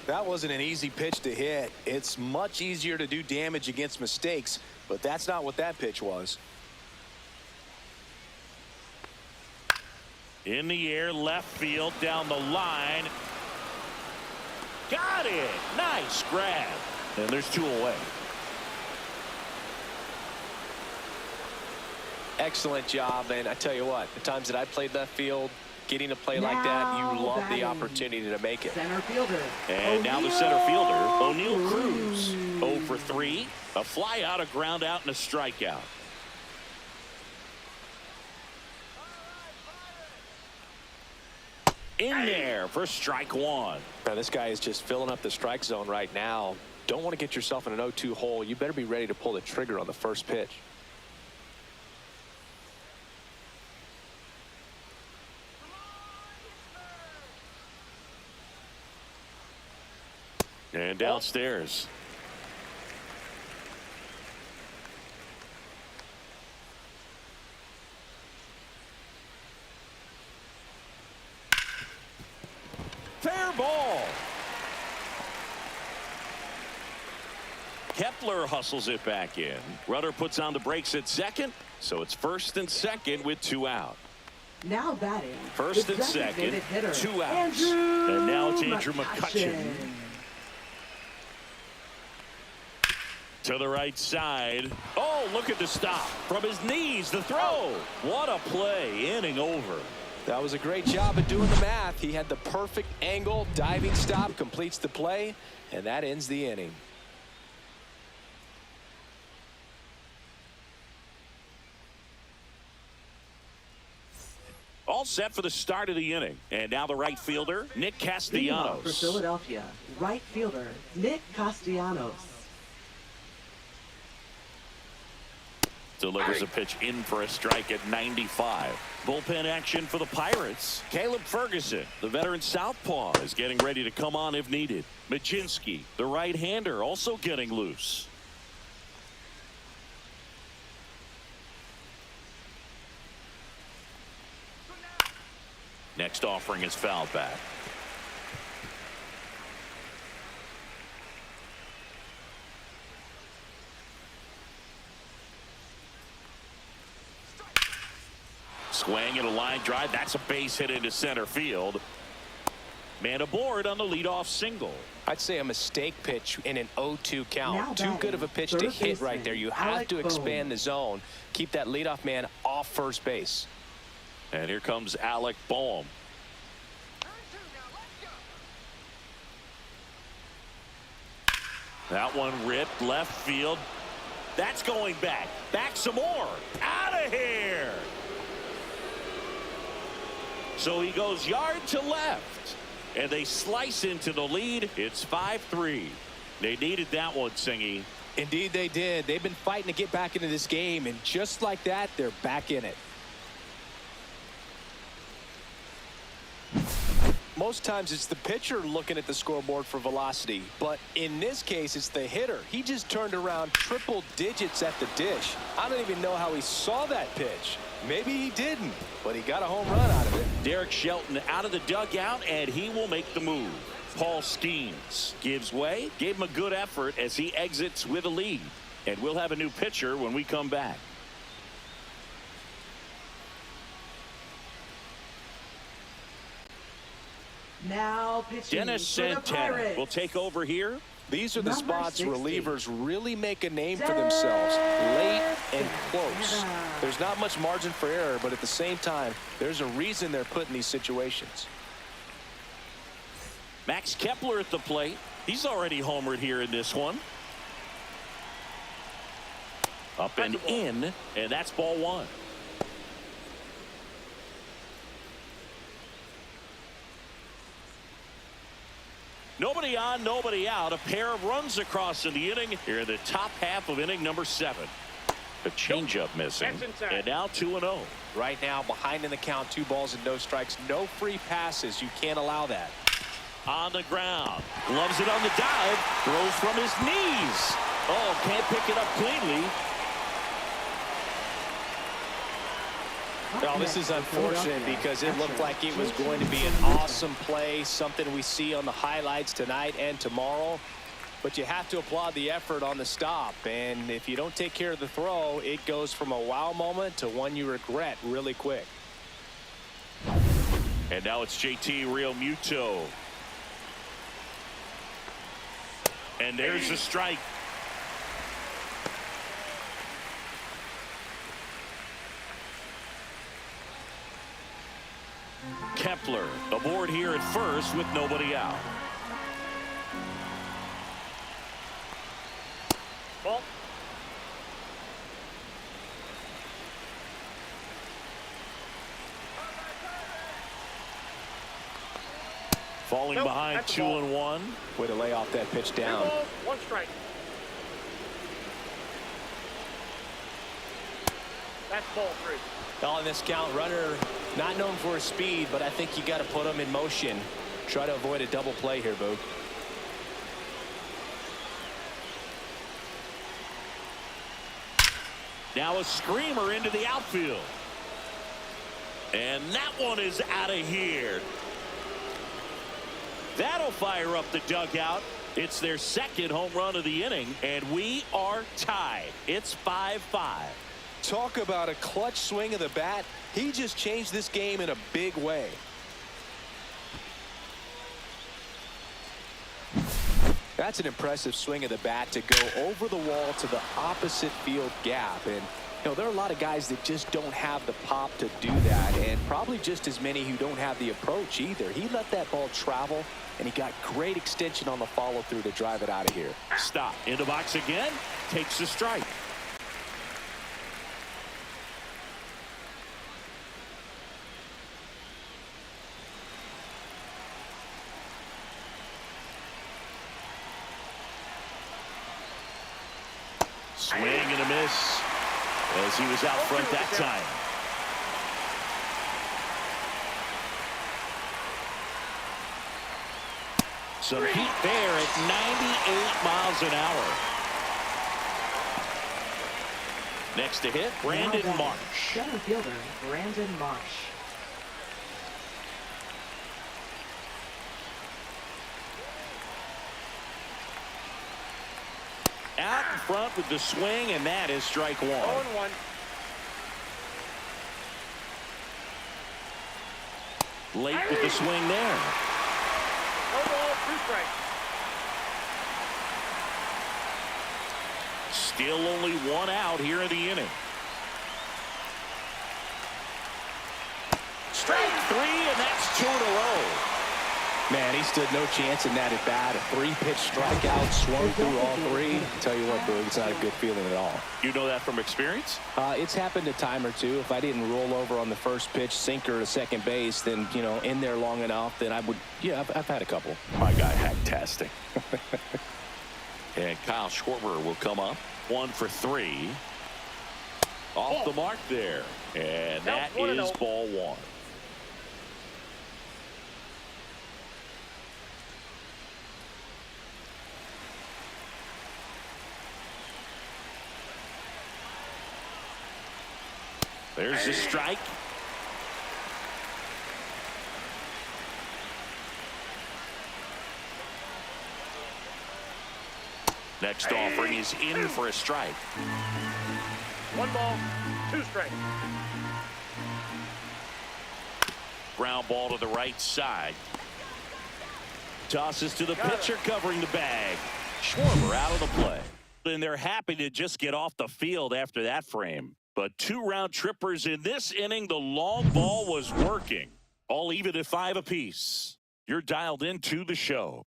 That wasn't an easy pitch to hit. It's much easier to do damage against mistakes, but that's not what that pitch was. In the air, left field, down the line. Got it! Nice grab. And there's 2 away. Excellent job. And I tell you what, the times that I played left field, getting a play like that, you love the opportunity to make it. Center fielder. And now the center fielder, O'Neal Cruz. 0 for 3. A fly out, a ground out, and a strikeout. In there for strike one. Now this guy is just filling up the strike zone right now. Don't want to get yourself in an 0-2 hole. You better be ready to pull the trigger on the first pitch. And downstairs. Fair ball. Kepler hustles it back in. Rudder puts on the brakes at second, so it's first and second with 2 out. Now batting. First and second, 2 outs. And now it's Andrew McCutchen. To the right side. Oh, look at the stop. From his knees, the throw. What a play. Inning over. That was a great job of doing the math. He had the perfect angle. Diving stop completes the play, and that ends the inning. All set for the start of the inning. And now the right fielder, Nick Castellanos. For Philadelphia, right fielder, Nick Castellanos. Delivers a pitch in for a strike at 95. Bullpen action for the Pirates. Caleb Ferguson, the veteran southpaw, is getting ready to come on if needed. Majinski, the right-hander, also getting loose. Next offering is fouled back. Swing and a line drive. That's a base hit into center field. Man aboard on the leadoff single. I'd say a mistake pitch in an 0-2 count. Too good of a pitch to hit right there. You have to expand the zone. Keep that leadoff man off first base. And here comes Alec Boehm. That one ripped left field. That's going back. Back some more. Out of here. So he goes yard to left. And they slice into the lead. It's 5-3. They needed that one, Singy. Indeed they did. They've been fighting to get back into this game. And just like that, they're back in it. Most times it's the pitcher looking at the scoreboard for velocity, but in this case it's the hitter. He just turned around triple digits at the dish. I don't even know how he saw that pitch. Maybe he didn't, but he got a home run out of it. Derek Shelton out of the dugout, and he will make the move. Paul Skeens gives way, gave him a good effort as he exits with a lead. And we'll have a new pitcher when we come back. Now pitching Dennis for the Santana Pirates. will take over here. These are the Number spots 60. relievers really make a name for themselves, late and close. There's not much margin for error, but at the same time, there's a reason they're put in these situations. Max Kepler at the plate. He's already homered here in this one. Up and in, and that's ball one. Nobody on, nobody out. A pair of runs across in the inning here in the top half of inning number 7. The changeup missing. And now 2-0. Right now, behind in the count, 2 balls and no strikes. No free passes. You can't allow that. On the ground. Loves it on the dive. Throws from his knees. Oh, can't pick it up cleanly. Well, this is unfortunate because it looked like it was going to be an awesome play, something we see on the highlights tonight and tomorrow. But you have to applaud the effort on the stop. And if you don't take care of the throw, it goes from a wow moment to one you regret really quick. And now it's JT Realmuto. And there's the strike. Kepler aboard here at first with nobody out. Ball. Falling Nope, behind that's a 2-1. Way to lay off that pitch 2 down. balls, 1 strike. That's ball 3. On this count, runner not known for his speed, but I think you got to put him in motion. Try to avoid a double play here, Boog. Now a screamer into the outfield. And that one is out of here. That'll fire up the dugout. It's their second home run of the inning, and we are tied. It's 5-5. Talk about a clutch swing of the bat. He just changed this game in a big way. That's an impressive swing of the bat to go over the wall to the opposite field gap. And you know, there are a lot of guys that just don't have the pop to do that, and probably just as many who don't have the approach either. He let that ball travel, and he got great extension on the follow through to drive it out of here. Stop in the box again, takes the strike. Swing and a miss as he was out front that time. Some heat there at 98 miles an hour. Next to hit, Brandon Marsh. Center fielder, Brandon Marsh. Out in front with the swing, and that is strike 1. 0-1. Late with the swing there. No ball, 2 strikes. Still only 1 out here in the inning. Strike 3, and that's 2 in a row. Man, he stood no chance in that at bat. A 3-pitch strikeout, swung through all 3. Tell you what, Boog, it's not a good feeling at all. You know that from experience? It's happened a time or two. If I didn't roll over on the first pitch, sinker to second base, then, you know, in there long enough, then I would, yeah, I've had a couple. My guy hack-tastic. And Kyle Schwarber will come up. 1 for 3. Off the mark there. And that is ball 1. There's the strike. Next offering is in for a strike. 1 ball, 2 strikes. Ground ball to the right side. Tosses to the pitcher covering the bag. Schwarber out of the play. And they're happy to just get off the field after that frame. But 2 round trippers in this inning. The long ball was working. All even at 5 apiece. You're dialed into the show.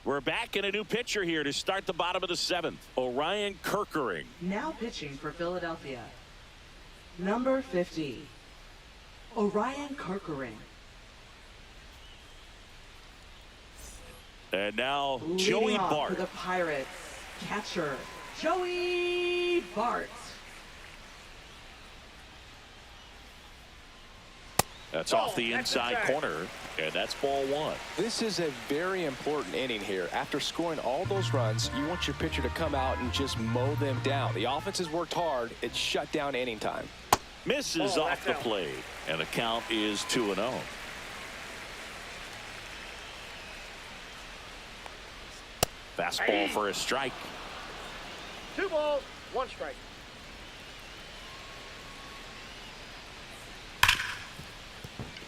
We're back in a new pitcher here to start the bottom of the 7th. Orion Kerkering. Now pitching for Philadelphia. Number 50, Orion Kerkering. And now Leading Joey off Bart. for the Pirates, catcher Joey Bart. That's off the inside corner, and that's ball 1. This is a very important inning here. After scoring all those runs, you want your pitcher to come out and just mow them down. The offense has worked hard. It's shut down inning time. Misses off the plate, and the count is 2-0. Fastball for a strike. 2 balls, 1 strike.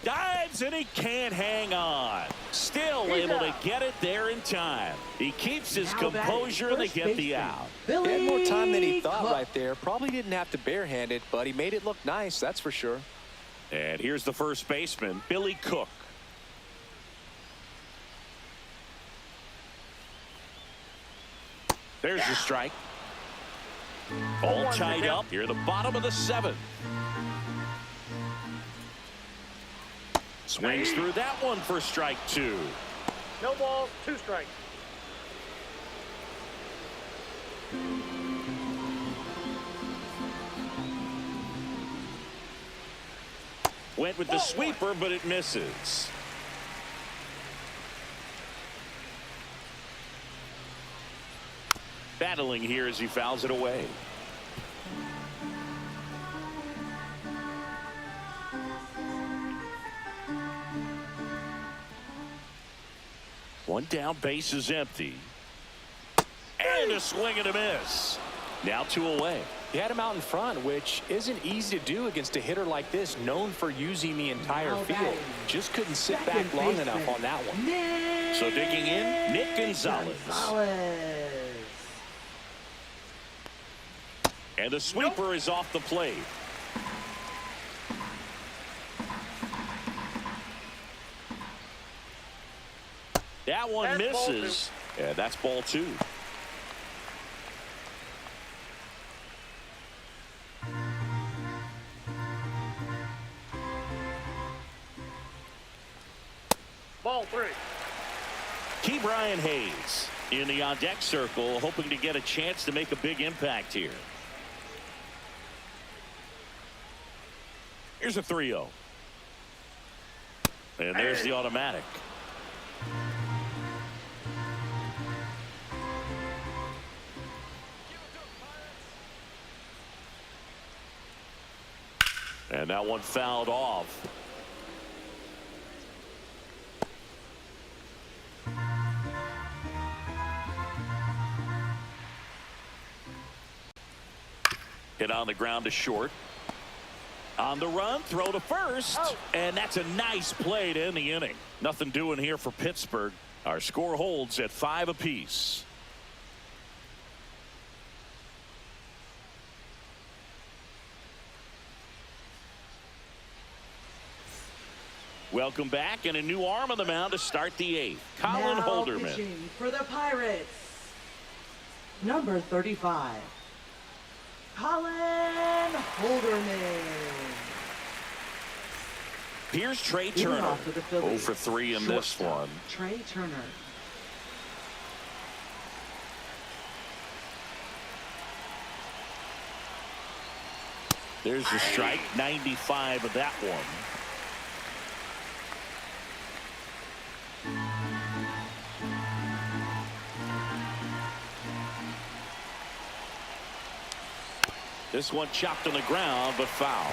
Dives drives, and he can't hang on. Still able to get it there in time. He keeps his composure, and they get the out. He had more time than he thought right there. Probably didn't have to barehand it, but he made it look nice, that's for sure. And here's the first baseman, Billy Cook. There's the strike. All tied up here at the bottom of the 7th. Swings through that one for strike 2. No balls, 2 strikes. Went with the sweeper, but it misses. Battling here as he fouls it away. One down, base is empty. And a swing and a miss. Now 2 away. He had him out in front, which isn't easy to do against a hitter like this, known for using the entire field. Just couldn't sit back long enough on that one. So digging in, Nick Gonzalez. And the sweeper is off the plate. That one misses. Yeah, that's ball 2. Ball 3. Key Brian Hayes in the on-deck circle, hoping to get a chance to make a big impact here. Here's a 3-0. And there's the automatic. And that one fouled off. Hit on the ground to short. On the run, throw to first. And that's a nice play to end the inning. Nothing doing here for Pittsburgh. Our score holds at 5 apiece. Welcome back, and a new arm on the mound to start the 8th. Colin Holderman. Pitching for the Pirates, number 35, Colin Holderman. Here's Trey Turner. 0 for 3 in this one. Trey Turner. There's the strike. 95 of that one. This one chopped on the ground, but foul.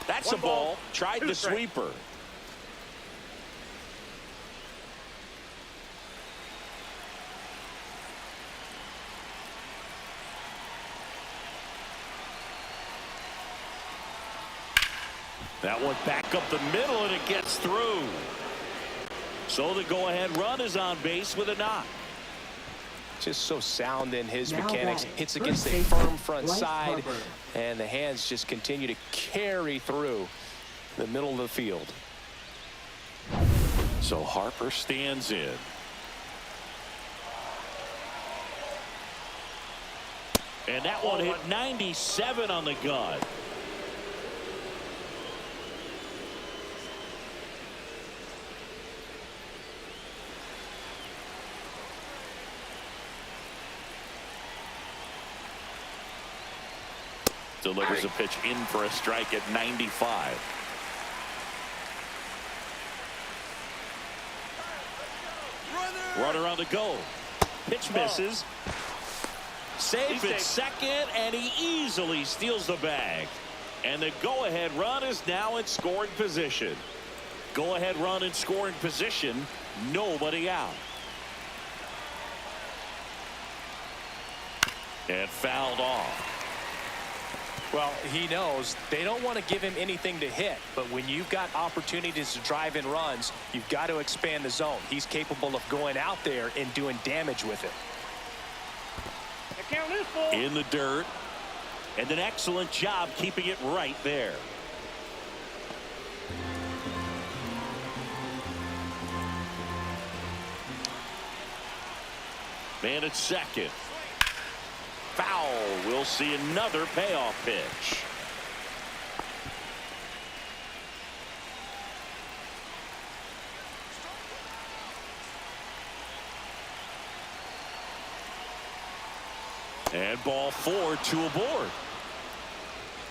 That's a ball. Tried the sweeper. That one back up the middle, and it gets through. So the go-ahead run is on base with a knock. Just so sound in his mechanics. Hits against a firm front side, and the hands just continue to carry through the middle of the field. So Harper stands in. And that one hit 97 on the gun. Delivers a pitch in for a strike at 95. Runner on the go. Pitch misses. Safe at second, and he easily steals the bag. And the go-ahead run is now in scoring position. go-ahead run in scoring position. Nobody out. And fouled off. Well, he knows they don't want to give him anything to hit, but when you've got opportunities to drive in runs, you've got to expand the zone. He's capable of going out there and doing damage with it. In the dirt, and an excellent job keeping it right there. Man at second. Foul. We'll see another payoff pitch. And ball 4, 2 aboard.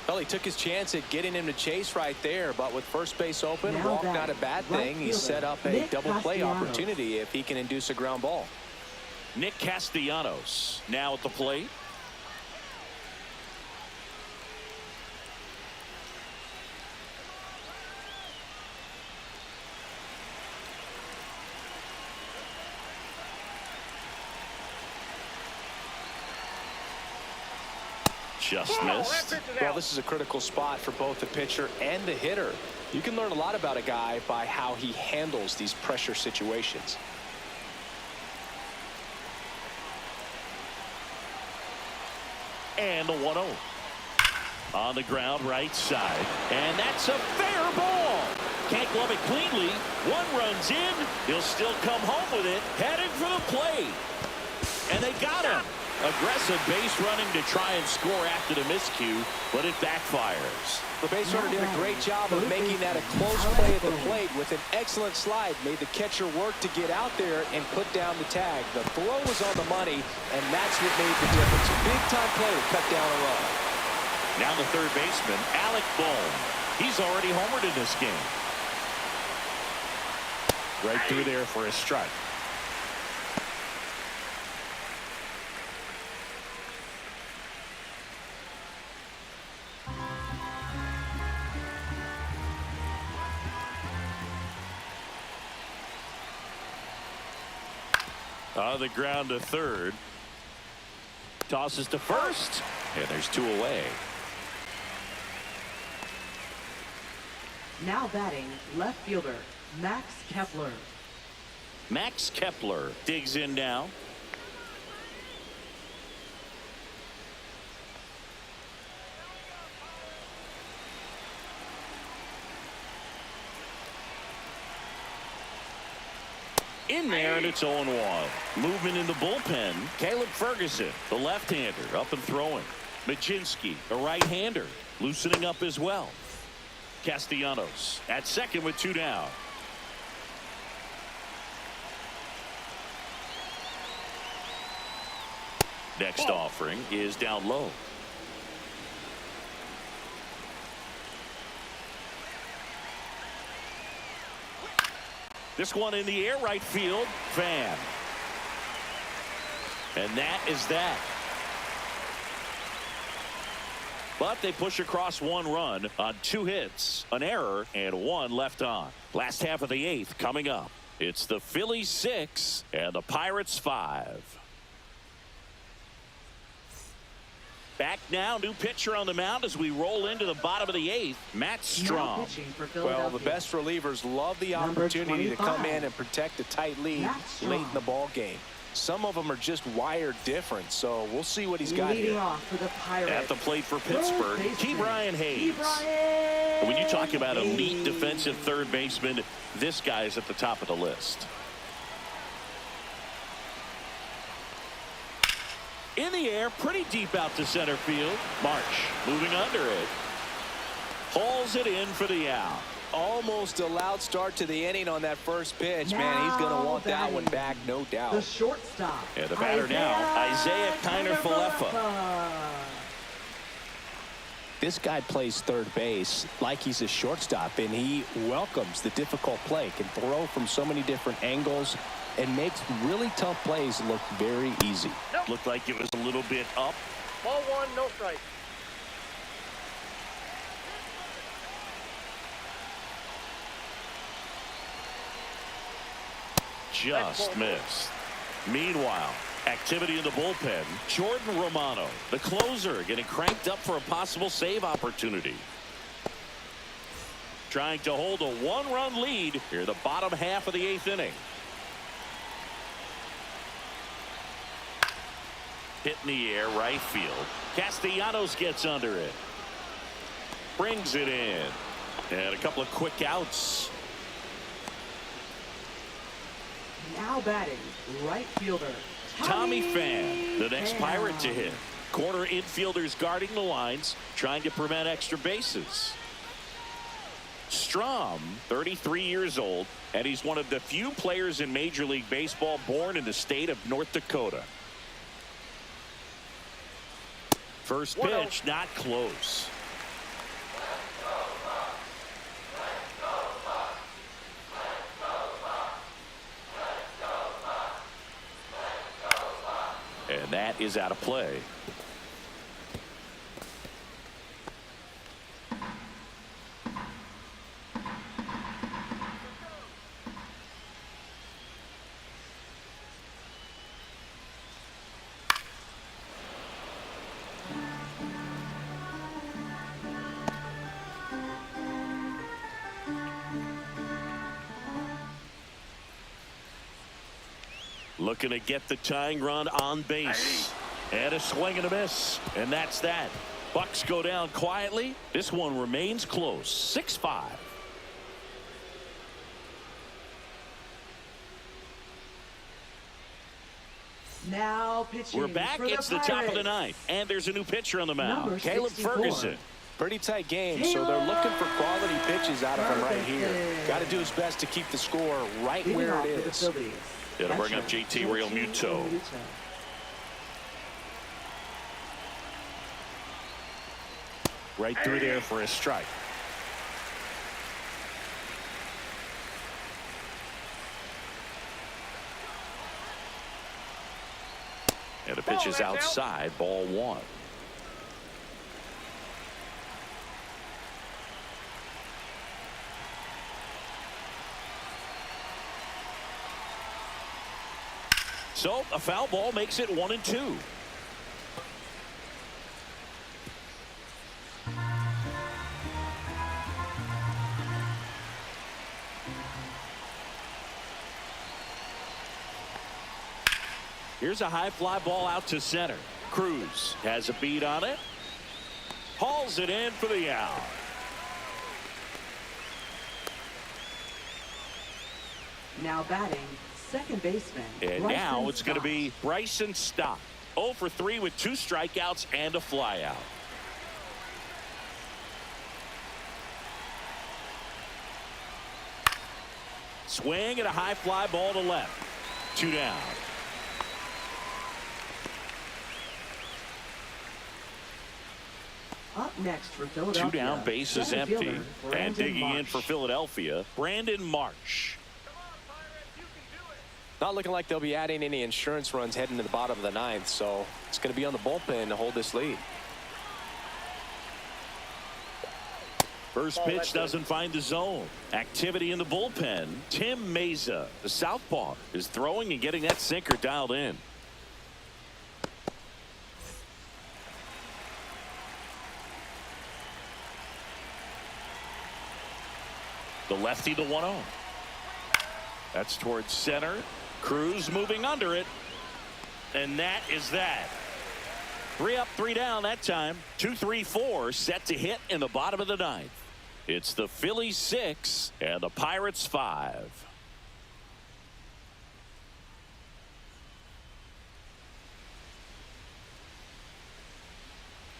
Well, he took his chance at getting him to chase right there, but with first base open, Now walk that not a bad thing. right He set up a Nick double play Castellanos. opportunity if he can induce a ground ball. Nick Castellanos now at the plate. Just missed. Well, this is a critical spot for both the pitcher and the hitter. You can learn a lot about a guy by how he handles these pressure situations. And the 1-0. On the ground right side. And that's a fair ball. Can't glove it cleanly. One runs in. He'll still come home with it. Heading for the plate. And they got him. Aggressive base running to try and score after the miscue, but it backfires. The base runner did a great job of making that a close play at the plate with an excellent slide. Made the catcher work to get out there and put down the tag. The throw was on the money, and that's what made the difference. A big-time play to cut down a run. Now the third baseman, Alec Bohm. He's already homered in this game. Right through there for a strike. On the ground to third. Tosses to first. And there's 2 away. Now batting, left fielder, Max Kepler. Max Kepler digs in now. In there, and it's 0-1. Movement in the bullpen. Caleb Ferguson, the left-hander, up and throwing. Majinski, a right-hander, loosening up as well. Castellanos at second with 2 down. Next offering is down low. This one in the air, right field. Fan. And that is that. But they push across 1 run on 2 hits, an error, and 1 left on. Last half of the 8th coming up. It's the Phillies 6 and the Pirates 5. Back now, new pitcher on the mound as we roll into the bottom of the 8th, Matt Strom. Well, the best relievers love the opportunity to come in and protect a tight lead late in the ball game. Some of them are just wired different, so we'll see what he's got here. For the Pirates. At the plate for Pittsburgh, Ke'Bryan Hayes. When you talk about elite defensive third baseman, this guy is at the top of the list. In the air, pretty deep out to center field. March moving under it. Hauls it in for the out. Almost a loud start to the inning on that first pitch. Man, he's going to want that one back, no doubt. The shortstop. And the batter now, Isaiah Kiner-Falefa. This guy plays third base like he's a shortstop, and he welcomes the difficult play. Can throw from so many different angles and makes really tough plays look very easy. Looked like it was a little bit up. Ball 1, no strike. just missed. Meanwhile, activity in the bullpen. Jordan Romano, the closer, getting cranked up for a possible save opportunity. Trying to hold a one-run lead here the bottom half of the 8th inning. Hit in the air, right field. Castellanos gets under it. Brings it in. And a couple of quick outs. Now batting, right fielder Tommy Pham, the next Pirate to hit. Corner infielders guarding the lines, trying to prevent extra bases. Strom, 33 years old, and he's one of the few players in Major League Baseball born in the state of North Dakota. First pitch, not close. And that is out of play. Looking to get the tying run on base. And a swing and a miss. And that's that. Bucks go down quietly. This one remains close. 6-5. Now pitching. We're back. It's the top of the 9th. And there's a new pitcher on the mound. Caleb Ferguson. Pretty tight game, so they're looking for quality pitches out of him right here. Got to do his best to keep the score right where it is. It'll bring up JT Real Muto. Right through there for a strike. And the pitch is outside, ball 1. So a foul ball makes it 1-2. Here's a high fly ball out to center. Cruz has a beat on it. Hauls it in for the out. Now batting, second baseman. And now it's going to be Bryson Stott. 0 for 3 with 2 strikeouts and a flyout. Swing and a high fly ball to left. 2 down. Up next for Philadelphia. 2 down, base is empty. And digging in for Philadelphia, Brandon Marsh. Not looking like they'll be adding any insurance runs heading to the bottom of the 9th, so it's going to be on the bullpen to hold this lead. First pitch doesn't find the zone. Activity in the bullpen. Tim Meza, the southpaw, is throwing and getting that sinker dialed in. The lefty, the 1-0. That's towards center. Cruz moving under it. And that is that. 3 up, 3 down that time. 2-3-4 set to hit in the bottom of the 9th. It's the Phillies 6 and the Pirates 5.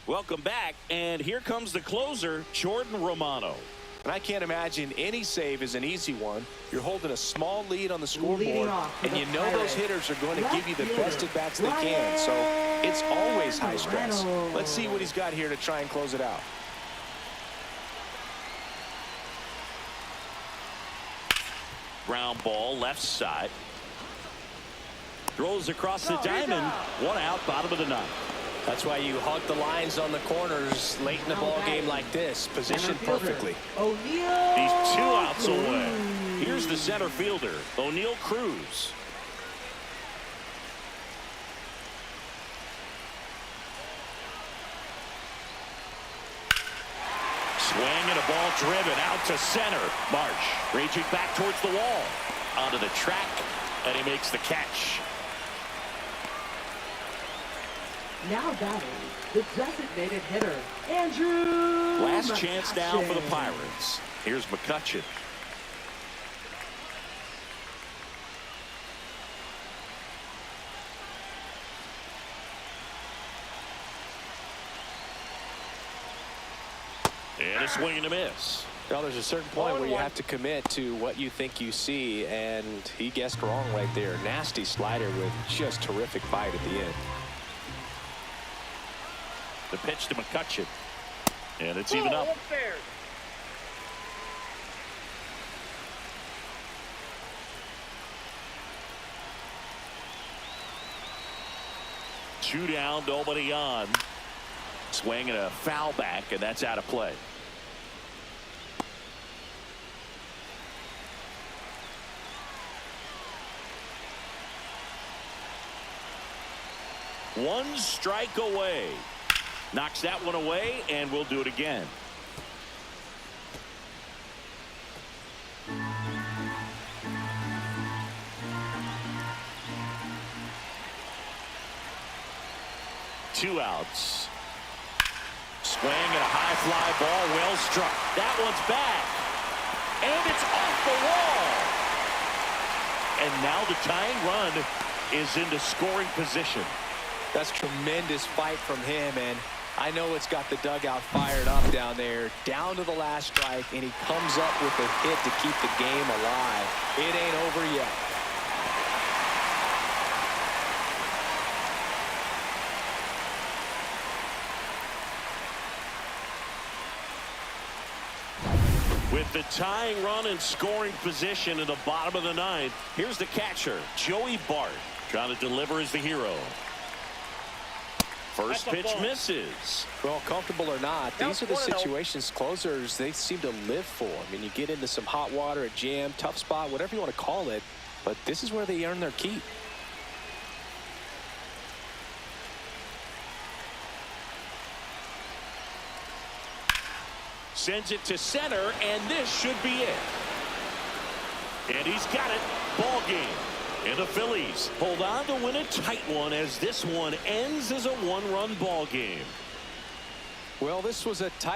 Welcome back, and here comes the closer, Jordan Romano. And I can't imagine any save is an easy one. You're holding a small lead on the scoreboard, and you know those hitters are going to give you the best at bats they can. So it's always high stress. Let's see what he's got here to try and close it out. Ground ball left side. Throws across the diamond. 1 out, bottom of the 9th. That's why you hug the lines on the corners late in the ball game like this. Positioned perfectly. He's 2 outs away. Here's Here's the center fielder, O'Neal Cruz. Swing and a ball driven out to center. Marsh raging back towards the wall. Onto the track, and he makes the catch. Now batting, the designated hitter, Andrew Last McCutchen. chance now for the Pirates. Here's McCutchen. And a swing and a miss. Well, there's a certain point where you have to commit to what you think you see, and he guessed wrong right there. Nasty slider with just terrific bite at the end. The pitch to McCutchen. And it's even up. Upstairs. Two down, nobody on. Swing and a foul back, and that's out of play. One strike away. Knocks that one away, and we'll do it again. Two outs. Swing and a high fly ball, well struck. That one's back. And it's off the wall. And now the tying run is into scoring position. That's tremendous fight from him, and I know it's got the dugout fired up down there. Down to the last strike, and he comes up with a hit to keep the game alive. It ain't over yet. With the tying run and scoring position in the bottom of the ninth, here's the catcher, Joey Bart, trying to deliver as the hero. First pitch misses. Well, comfortable or not, these are the situations closers they seem to live for. I mean, you get into some hot water, a jam, tough spot, whatever you want to call it, but this is where they earn their keep. Sends it to center, and this should be it. And he's got it. Ball game. And the Phillies hold on to win a tight one as this one ends as a one-run ball game. Well, this was a tight